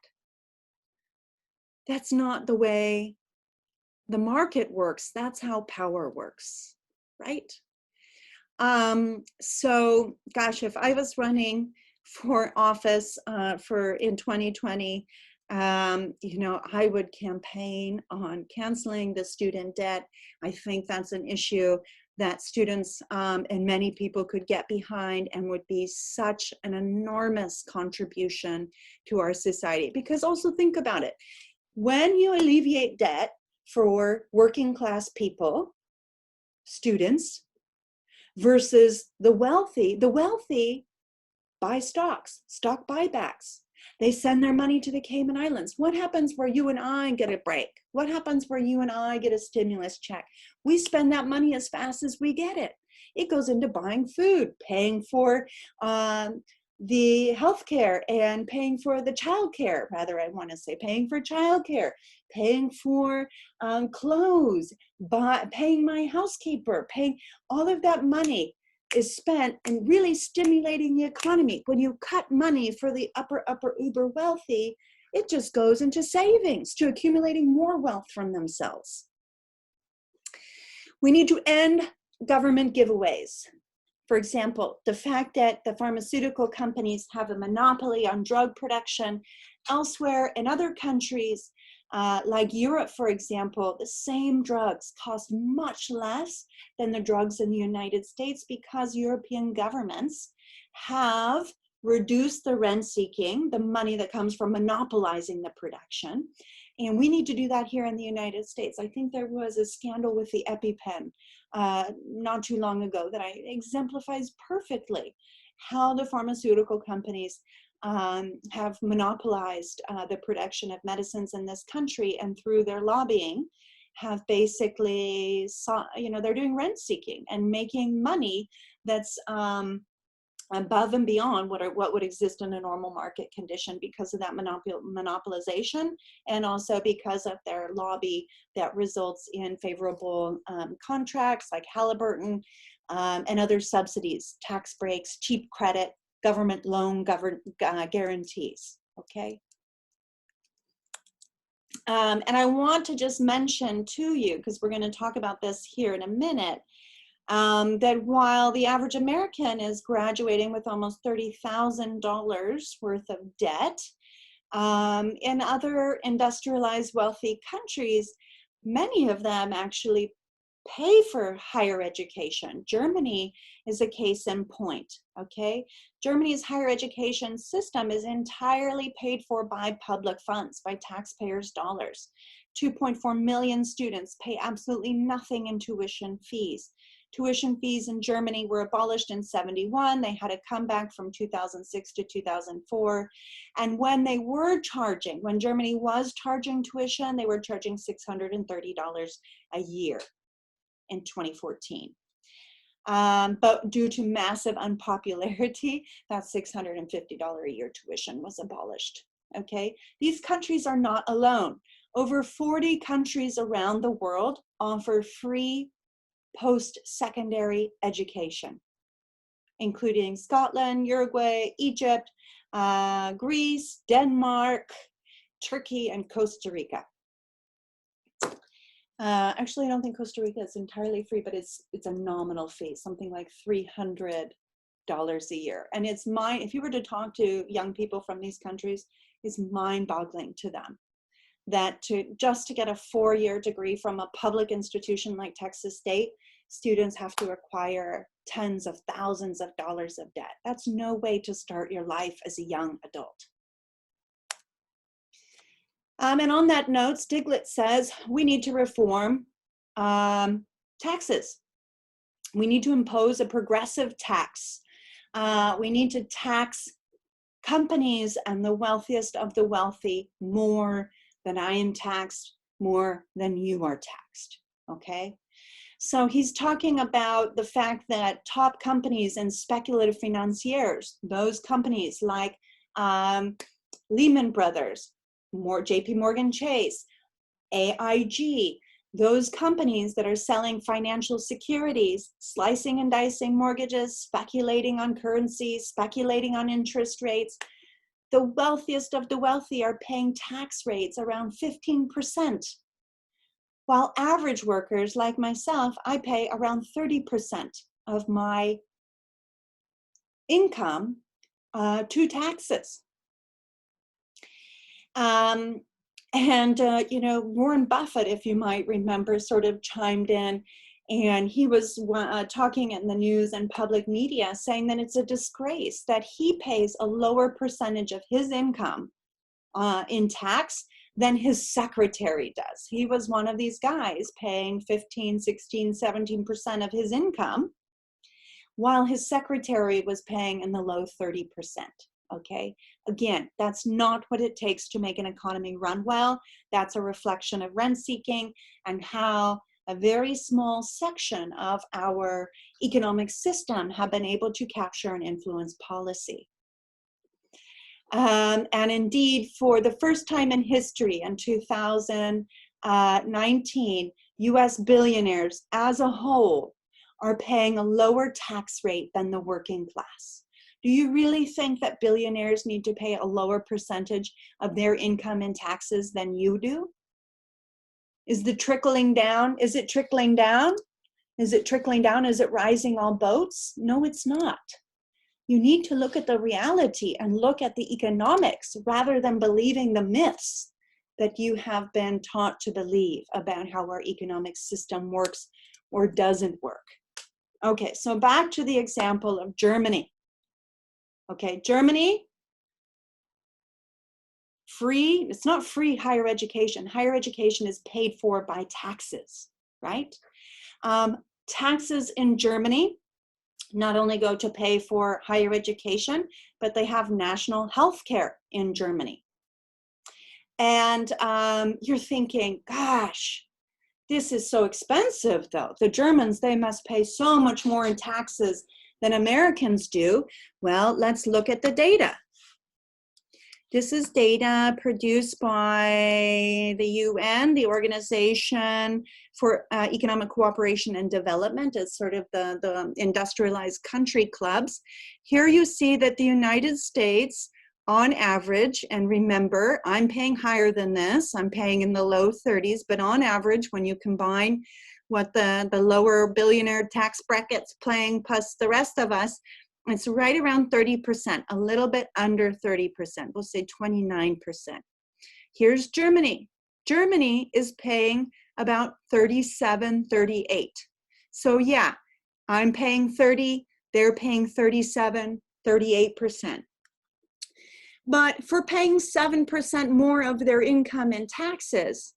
That's not the way the market works. That's how power works, right? So gosh, if I was running for office in 2020, you know, I would campaign on canceling the student debt. I think that's an issue that students and many people could get behind and would be such an enormous contribution to our society. Because also think about it, when you alleviate debt for working class people, students, versus the wealthy buy stocks, stock buybacks. They send their money to the Cayman Islands. What happens where you and I get a break? What happens where you and I get a stimulus check? We spend that money as fast as we get it. It goes into buying food, paying for the healthcare and paying for the childcare, rather I want to say, paying for childcare, paying for clothes, paying my housekeeper, paying all of that money is spent in really stimulating the economy. When you cut money for the upper uber wealthy, it just goes into savings, to accumulating more wealth from themselves. We need to end government giveaways. For example, the fact that the pharmaceutical companies have a monopoly on drug production elsewhere in other countries, Like Europe, for example, the same drugs cost much less than the drugs in the United States because European governments have reduced the rent-seeking, the money that comes from monopolizing the production. And we need to do that here in the United States. I think there was a scandal with the EpiPen not too long ago that exemplifies perfectly how the pharmaceutical companies have monopolized the production of medicines in this country, and through their lobbying have basically, they're doing rent seeking and making money that's above and beyond what would exist in a normal market condition because of that monopolization, and also because of their lobby that results in favorable contracts like Halliburton and other subsidies, tax breaks, cheap credit, government loan guarantees, okay? And I want to just mention to you, because we're going to talk about this here in a minute, that while the average American is graduating with almost $30,000 worth of debt, in other industrialized wealthy countries, many of them actually pay for higher education. Germany is a case in point, okay? Germany's higher education system is entirely paid for by public funds, by taxpayers' dollars. 2.4 million students pay absolutely nothing in tuition fees. Tuition fees in Germany were abolished in '71. They had a comeback from 2006 to 2004. And when Germany was charging tuition, they were charging $630 a year in 2014. But due to massive unpopularity, that $650 a year tuition was abolished, okay? These countries are not alone. Over 40 countries around the world offer free post-secondary education, including Scotland, Uruguay, Egypt, Greece, Denmark, Turkey, and Costa Rica. Actually, I don't think Costa Rica is entirely free, but it's a nominal fee, something like $300 a year. And if you were to talk to young people from these countries, it's mind-boggling to them that just to get a 4-year degree from a public institution like Texas State, students have to acquire tens of thousands of dollars of debt. That's no way to start your life as a young adult. And on that note, Stiglitz says we need to reform taxes. We need to impose a progressive tax. We need to tax companies and the wealthiest of the wealthy more than I am taxed, more than you are taxed, okay? So he's talking about the fact that top companies and speculative financiers, those companies like Lehman Brothers, JP Morgan Chase, AIG, those companies that are selling financial securities, slicing and dicing mortgages, speculating on currencies, speculating on interest rates, the wealthiest of the wealthy are paying tax rates around 15%, while average workers like myself, I pay around 30% of my income to taxes. Warren Buffett, if you might remember, sort of chimed in, and he was talking in the news and public media saying that it's a disgrace that he pays a lower percentage of his income in tax than his secretary does. He was one of these guys paying 15, 16, 17% of his income, while his secretary was paying in the low 30%. Okay, again, that's not what it takes to make an economy run well. That's a reflection of rent seeking and how a very small section of our economic system have been able to capture and influence policy. And indeed, for the first time in history, in 2019, US billionaires as a whole are paying a lower tax rate than the working class. Do you really think that billionaires need to pay a lower percentage of their income in taxes than you do? Is it trickling down? Is it trickling down? Is it trickling down? Is it rising all boats? No, it's not. You need to look at the reality and look at the economics rather than believing the myths that you have been taught to believe about how our economic system works or doesn't work. Okay, so back to the example of Germany. Okay, Germany, free, it's not free higher education. Higher education is paid for by taxes, right? Taxes in Germany not only go to pay for higher education, but they have national health care in Germany. And you're thinking, gosh, this is so expensive though. The Germans, they must pay so much more in taxes than Americans do. Well, let's look at the data. This is data produced by the UN, the Organization for Economic Cooperation and Development. It's sort of the industrialized country clubs. Here you see that the United States, on average, and remember, I'm paying higher than this, I'm paying in the low 30s, but on average, when you combine what the lower billionaire tax brackets paying plus the rest of us, it's right around 30%, a little bit under 30%. We'll say 29%. Here's Germany. Germany is paying about 37, 38. So yeah, I'm paying 30, they're paying 37, 38%. But for paying 7% more of their income in taxes,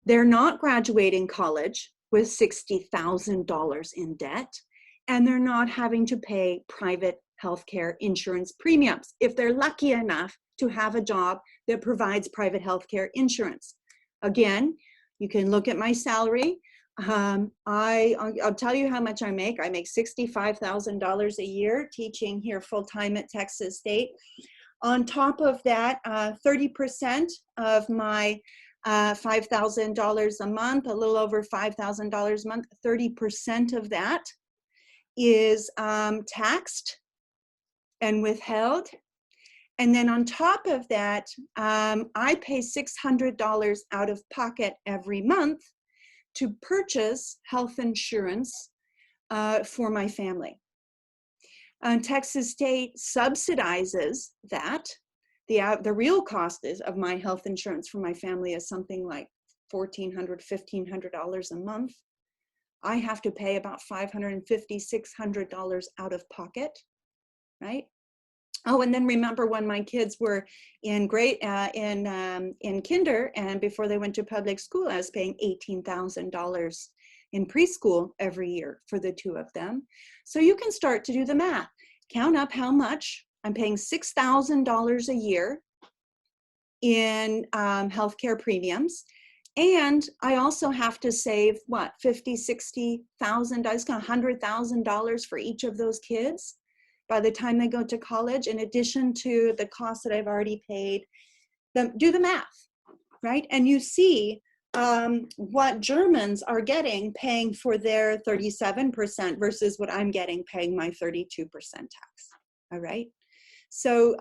they're not graduating college with $60,000 in debt, and they're not having to pay private healthcare insurance premiums if they're lucky enough to have a job that provides private healthcare insurance. Again, you can look at my salary. I'll tell you how much I make. I make $65,000 a year teaching here full-time at Texas State. On top of that, 30% of my $5,000 a month, a little over $5,000 a month, 30% of that is taxed and withheld. And then on top of that, I pay $600 out of pocket every month to purchase health insurance for my family. Texas State subsidizes that. The real cost of my health insurance for my family is something like $1,400, $1,500 a month. I have to pay about $550, $600 out of pocket, right? Oh, and then remember when my kids were in kinder and before they went to public school, I was paying $18,000 in preschool every year for the two of them. So you can start to do the math. Count up how much. I'm paying $6,000 a year in healthcare premiums. And I also have to save, what, $50,000, $60,000, $100,000 for each of those kids by the time they go to college, in addition to the cost that I've already paid. Do the math, right? And you see what Germans are getting paying for their 37% versus what I'm getting paying my 32% tax, all right? So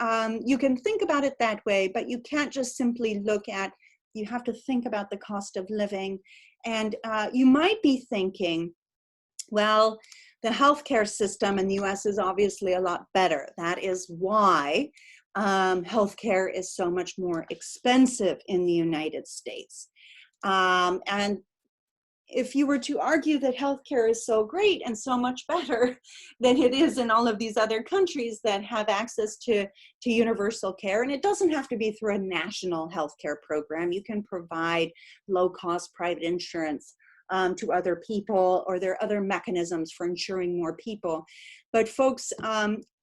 you can think about it that way, but you can't just simply look at, you have to think about the cost of living. And you might be thinking, well, the healthcare system in the US is obviously a lot better. That is why healthcare is so much more expensive in the United States. And if you were to argue that healthcare is so great and so much better than it is in all of these other countries that have access to universal care, and it doesn't have to be through a national healthcare program. You can provide low-cost private insurance to other people, or there are other mechanisms for insuring more people. But folks,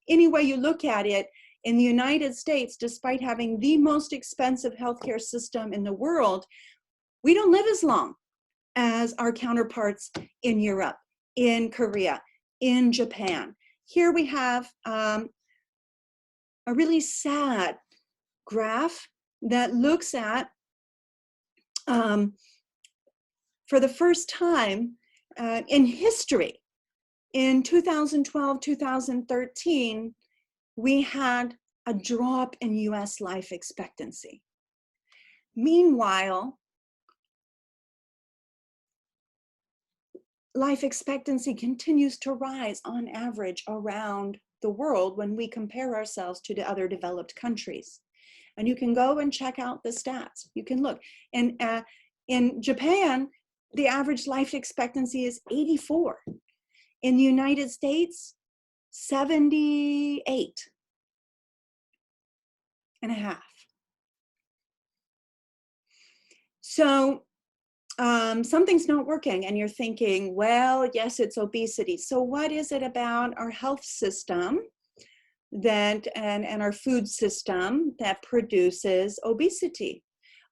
any way you look at it, in the United States, despite having the most expensive healthcare system in the world, we don't live as long as our counterparts in Europe, in Korea, in Japan. Here we have a really sad graph that looks at, for the first time in history, in 2012, 2013, we had a drop in US life expectancy. Meanwhile, life expectancy continues to rise on average around the world when we compare ourselves to the other developed countries. And you can go and check out the stats. You can look. And in Japan, the average life expectancy is 84. In the United States, 78 and a half. So something's not working, and you're thinking, well, yes, it's obesity. So what is it about our health system that and our food system that produces obesity?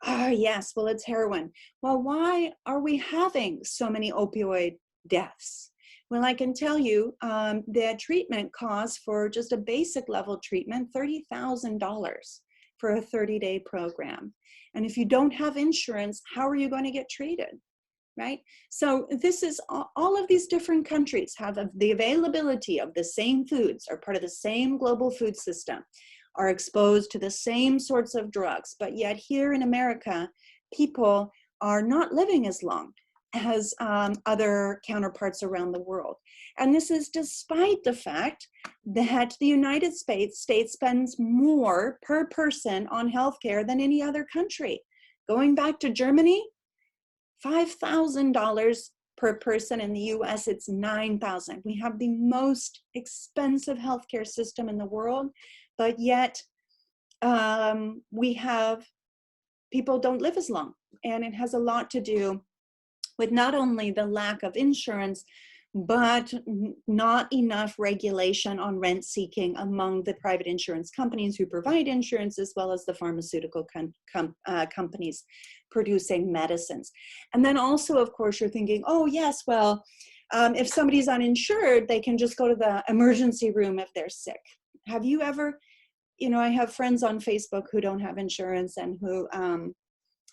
Ah, yes, well, it's heroin. Well, why are we having so many opioid deaths? Well, I can tell you that treatment costs for just a basic level treatment, $30,000 for a 30-day program. And if you don't have insurance, how are you going to get treated, right? So this is all of these different countries have the availability of the same foods, are part of the same global food system, are exposed to the same sorts of drugs. But yet here in America, people are not living as long as other counterparts around the world. And this is despite the fact that the United States spends more per person on healthcare than any other country. Going back to Germany, $5,000 per person. In the US, it's $9,000. We have the most expensive healthcare system in the world, but yet we have, people don't live as long. And it has a lot to do with not only the lack of insurance, but not enough regulation on rent seeking among the private insurance companies who provide insurance, as well as the pharmaceutical companies producing medicines. And then also, of course, you're thinking, oh yes, well, if somebody's uninsured, they can just go to the emergency room if they're sick. Have you ever, I have friends on Facebook who don't have insurance and who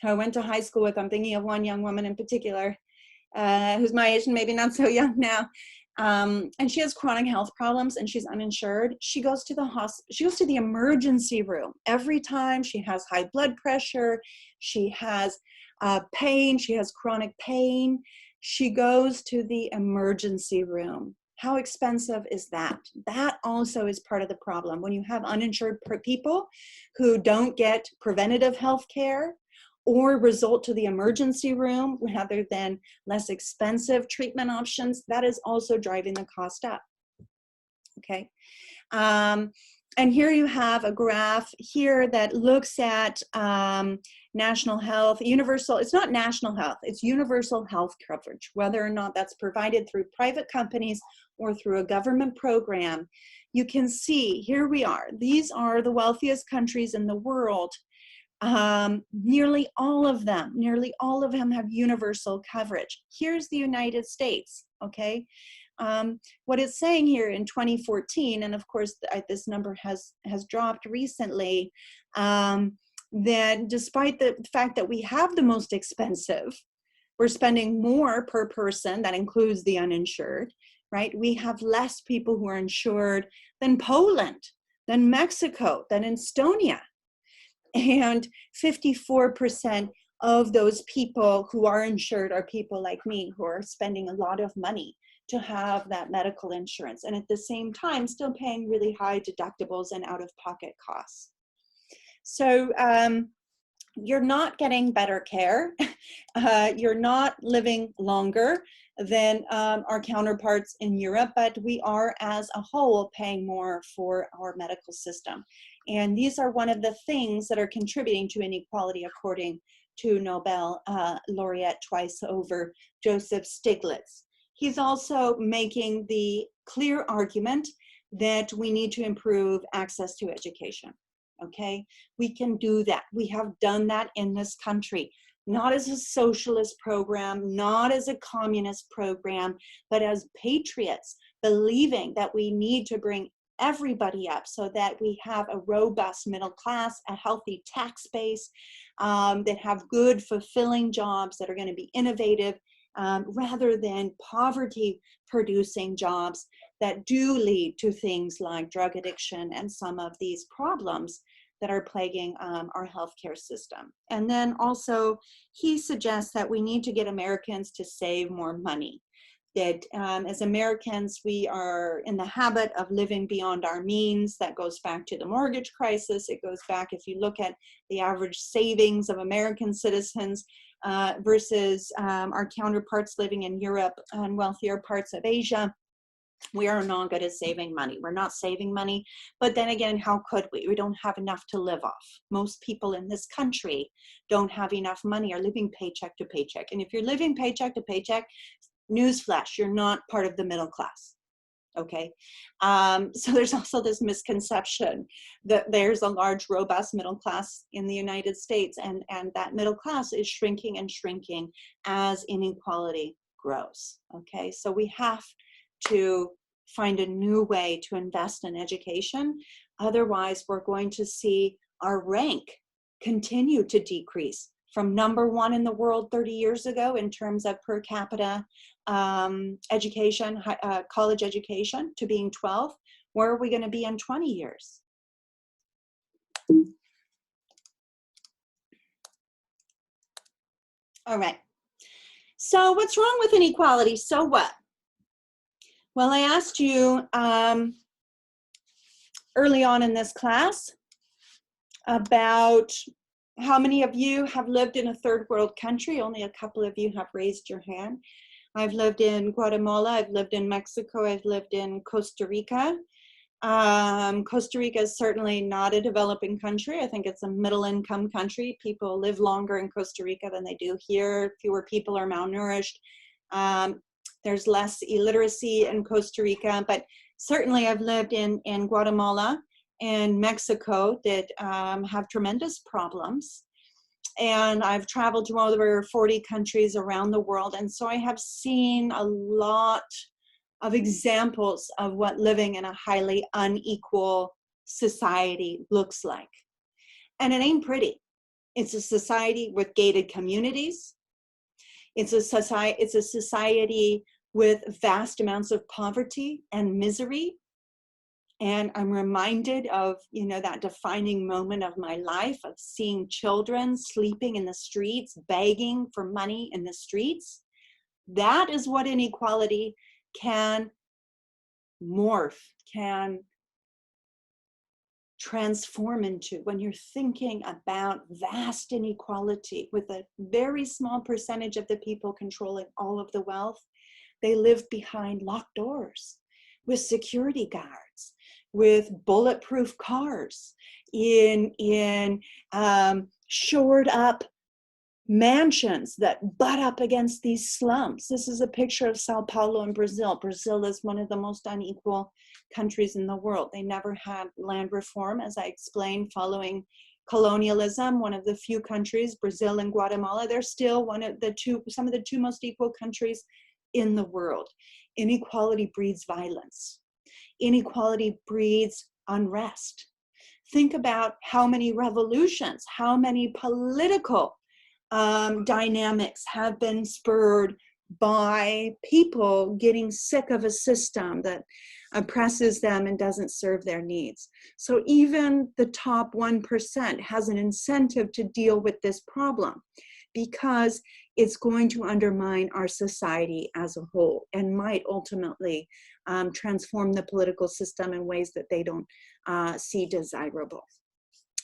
I went to high school with. I'm thinking of one young woman in particular, who's my age and maybe not so young now. And she has chronic health problems and she's uninsured. She goes to the hospital, she goes to the emergency room every time. She has high blood pressure, she has pain, she has chronic pain. She goes to the emergency room. How expensive is that? That also is part of the problem. When you have uninsured people who don't get preventative health care, or result to the emergency room rather than less expensive treatment options, that is also driving the cost up, okay? And here you have a graph here that looks at national health, universal, it's not national health, it's universal health coverage, whether or not that's provided through private companies or through a government program. You can see, here we are, these are the wealthiest countries in the world. Nearly all of them have universal coverage. Here's the United States, okay? What it's saying here in 2014, and of course this number has dropped recently, that despite the fact that we have the most expensive, we're spending more per person, that includes the uninsured, right? We have less people who are insured than Poland, than Mexico, than Estonia. And 54% of those people who are insured are people like me who are spending a lot of money to have that medical insurance. And at the same time, still paying really high deductibles and out-of-pocket costs. So you're not getting better care. You're not living longer than our counterparts in Europe, but we are as a whole paying more for our medical system. And these are one of the things that are contributing to inequality, according to Nobel laureate twice over, Joseph Stiglitz. He's also making the clear argument that we need to improve access to education, okay? We can do that. We have done that in this country, not as a socialist program, not as a communist program, but as patriots, believing that we need to bring everybody up so that we have a robust middle class, a healthy tax base, that have good, fulfilling jobs that are going to be innovative, rather than poverty-producing jobs that do lead to things like drug addiction and some of these problems that are plaguing our healthcare system. And then also, he suggests that we need to get Americans to save more money. that as Americans, we are in the habit of living beyond our means. That goes back to the mortgage crisis. It goes back, if you look at the average savings of American citizens versus our counterparts living in Europe and wealthier parts of Asia, we are not good at saving money. We're not saving money, but then again, how could we? We don't have enough to live off. Most people in this country don't have enough money, are living paycheck to paycheck. And if you're living paycheck to paycheck, newsflash, you're not part of the middle class. Okay, so there's also this misconception that there's a large, robust middle class in the United States, and that middle class is shrinking and shrinking as inequality grows. Okay, so we have to find a new way to invest in education. Otherwise, we're going to see our rank continue to decrease from #1 in the world 30 years ago in terms of per capita education, college education, to being 12. Where are we going to be in 20 years? All right. So what's wrong with inequality? So what? Well, I asked you early on in this class about how many of you have lived in a third world country. Only a couple of you have raised your hand. I've lived in Guatemala, I've lived in Mexico, I've lived in Costa Rica. Costa Rica is certainly not a developing country. I think it's a middle income country. People live longer in Costa Rica than they do here. Fewer people are malnourished. There's less illiteracy in Costa Rica, but certainly I've lived in Guatemala and Mexico that have tremendous problems. And I've traveled to over 40 countries around the world. And so I have seen a lot of examples of what living in a highly unequal society looks like. And it ain't pretty. It's a society with gated communities. It's a society with vast amounts of poverty and misery. And I'm reminded of, that defining moment of my life of seeing children sleeping in the streets, begging for money in the streets. That is what inequality can morph, can transform into when you're thinking about vast inequality with a very small percentage of the people controlling all of the wealth. They live behind locked doors with security guards, with bulletproof cars, in shored up mansions that butt up against these slums. This is a picture of Sao Paulo in Brazil. Brazil is one of the most unequal countries in the world. They never had land reform, as I explained, following colonialism. One of the few countries, Brazil and Guatemala, they're still some of the two most equal countries in the world. Inequality breeds violence. Inequality breeds unrest. Think about how many revolutions, how many political dynamics have been spurred by people getting sick of a system that oppresses them and doesn't serve their needs. So even the top 1% has an incentive to deal with this problem because it's going to undermine our society as a whole and might ultimately transform the political system in ways that they don't see desirable.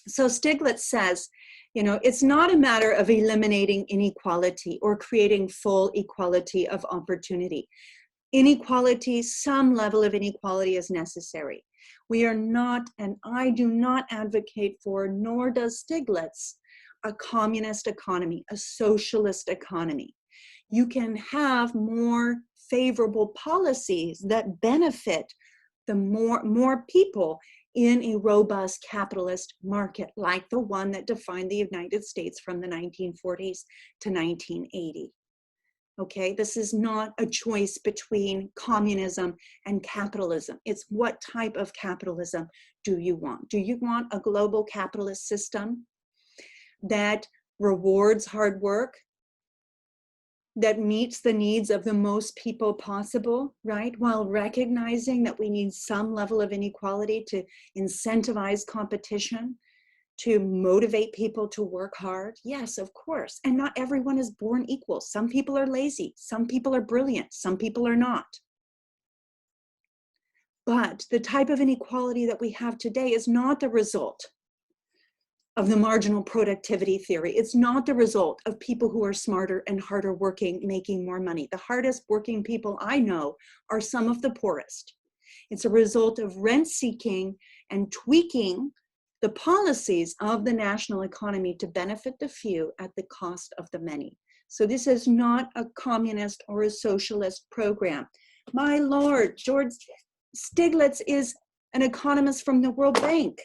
So Stiglitz says, it's not a matter of eliminating inequality or creating full equality of opportunity. Inequality, some level of inequality is necessary. We are not, and I do not advocate for, nor does Stiglitz, a communist economy, a socialist economy. You can have more favorable policies that benefit the more people in a robust capitalist market, like the one that defined the United States from the 1940s to 1980. Okay, this is not a choice between communism and capitalism. It's what type of capitalism do you want? Do you want a global capitalist system that rewards hard work, that meets the needs of the most people possible, right? While recognizing that we need some level of inequality to incentivize competition, to motivate people to work hard? Yes, of course. And not everyone is born equal. Some people are lazy. Some people are brilliant. Some people are not. But the type of inequality that we have today is not the result of the marginal productivity theory. It's not the result of people who are smarter and harder working, making more money. The hardest working people I know are some of the poorest. It's a result of rent seeking and tweaking the policies of the national economy to benefit the few at the cost of the many. So this is not a communist or a socialist program. My Lord, George Stiglitz is an economist from the World Bank.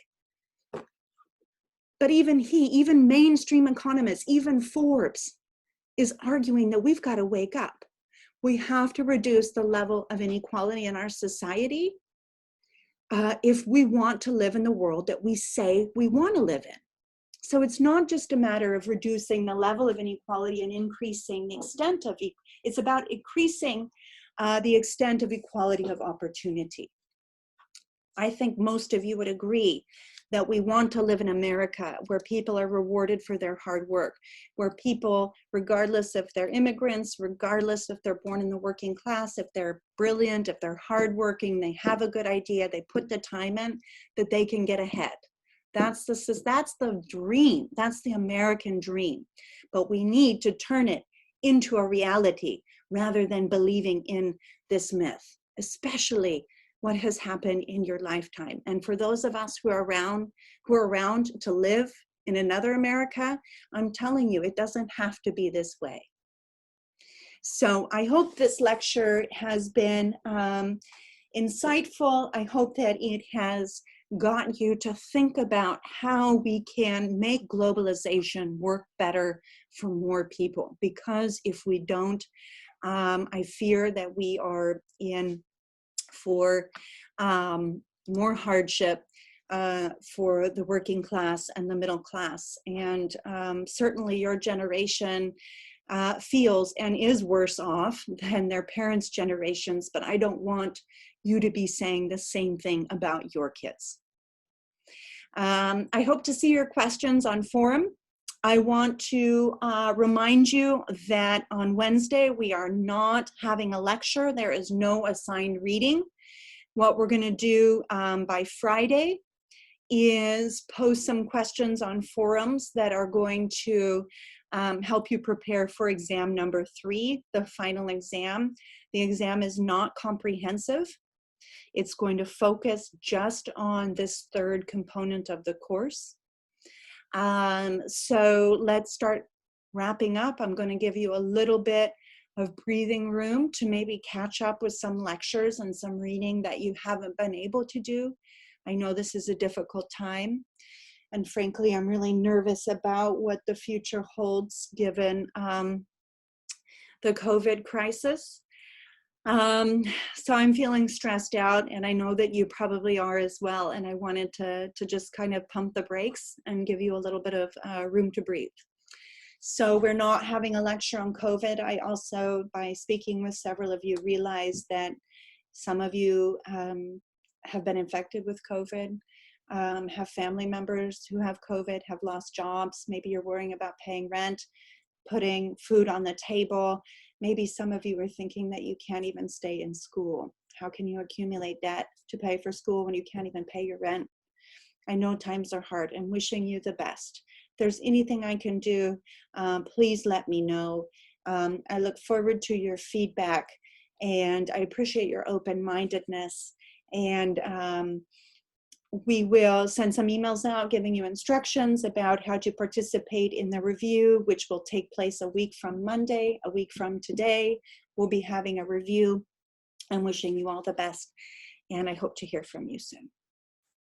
But even mainstream economists, even Forbes is arguing that we've got to wake up. We have to reduce the level of inequality in our society if we want to live in the world that we say we want to live in. So it's not just a matter of reducing the level of inequality and increasing the extent of it's about increasing the extent of equality of opportunity. I think most of you would agree that we want to live in America where people are rewarded for their hard work, where people, regardless if they're immigrants, regardless if they're born in the working class, if they're brilliant, if they're hardworking, they have a good idea, they put the time in, that they can get ahead. That's the dream. That's the American dream. But we need to turn it into a reality rather than believing in this myth, especially what has happened in your lifetime. And for those of us who are around to live in another America, I'm telling you, it doesn't have to be this way. So I hope this lecture has been insightful. I hope that it has gotten you to think about how we can make globalization work better for more people. Because if we don't, I fear that we are in for more hardship for the working class and the middle class. And certainly your generation feels and is worse off than their parents' generations, but I don't want you to be saying the same thing about your kids. I hope to see your questions on forum. I want to remind you that on Wednesday, we are not having a lecture. There is no assigned reading. What we're going to do by Friday is post some questions on forums that are going to help you prepare for exam number 3, the final exam. The exam is not comprehensive. It's going to focus just on this third component of the course. So let's start wrapping up. I'm going to give you a little bit of breathing room to maybe catch up with some lectures and some reading that you haven't been able to do. I know this is a difficult time, and frankly, I'm really nervous about what the future holds given the COVID crisis. So I'm feeling stressed out, and I know that you probably are as well, and I wanted to just kind of pump the brakes and give you a little bit of room to breathe. So we're not having a lecture on COVID. I also, by speaking with several of you, realized that some of you have been infected with COVID, have family members who have COVID, have lost jobs. Maybe you're worrying about paying rent, putting food on the table. Maybe some of you are thinking that you can't even stay in school. How can you accumulate debt to pay for school when you can't even pay your rent? I know times are hard, and wishing you the best. If there's anything I can do, please let me know. I look forward to your feedback, and I appreciate your open-mindedness. And we will send some emails out giving you instructions about how to participate in the review, which will take place a week from Monday, a week from today. We'll be having a review. I'm wishing you all the best, and I hope to hear from you soon.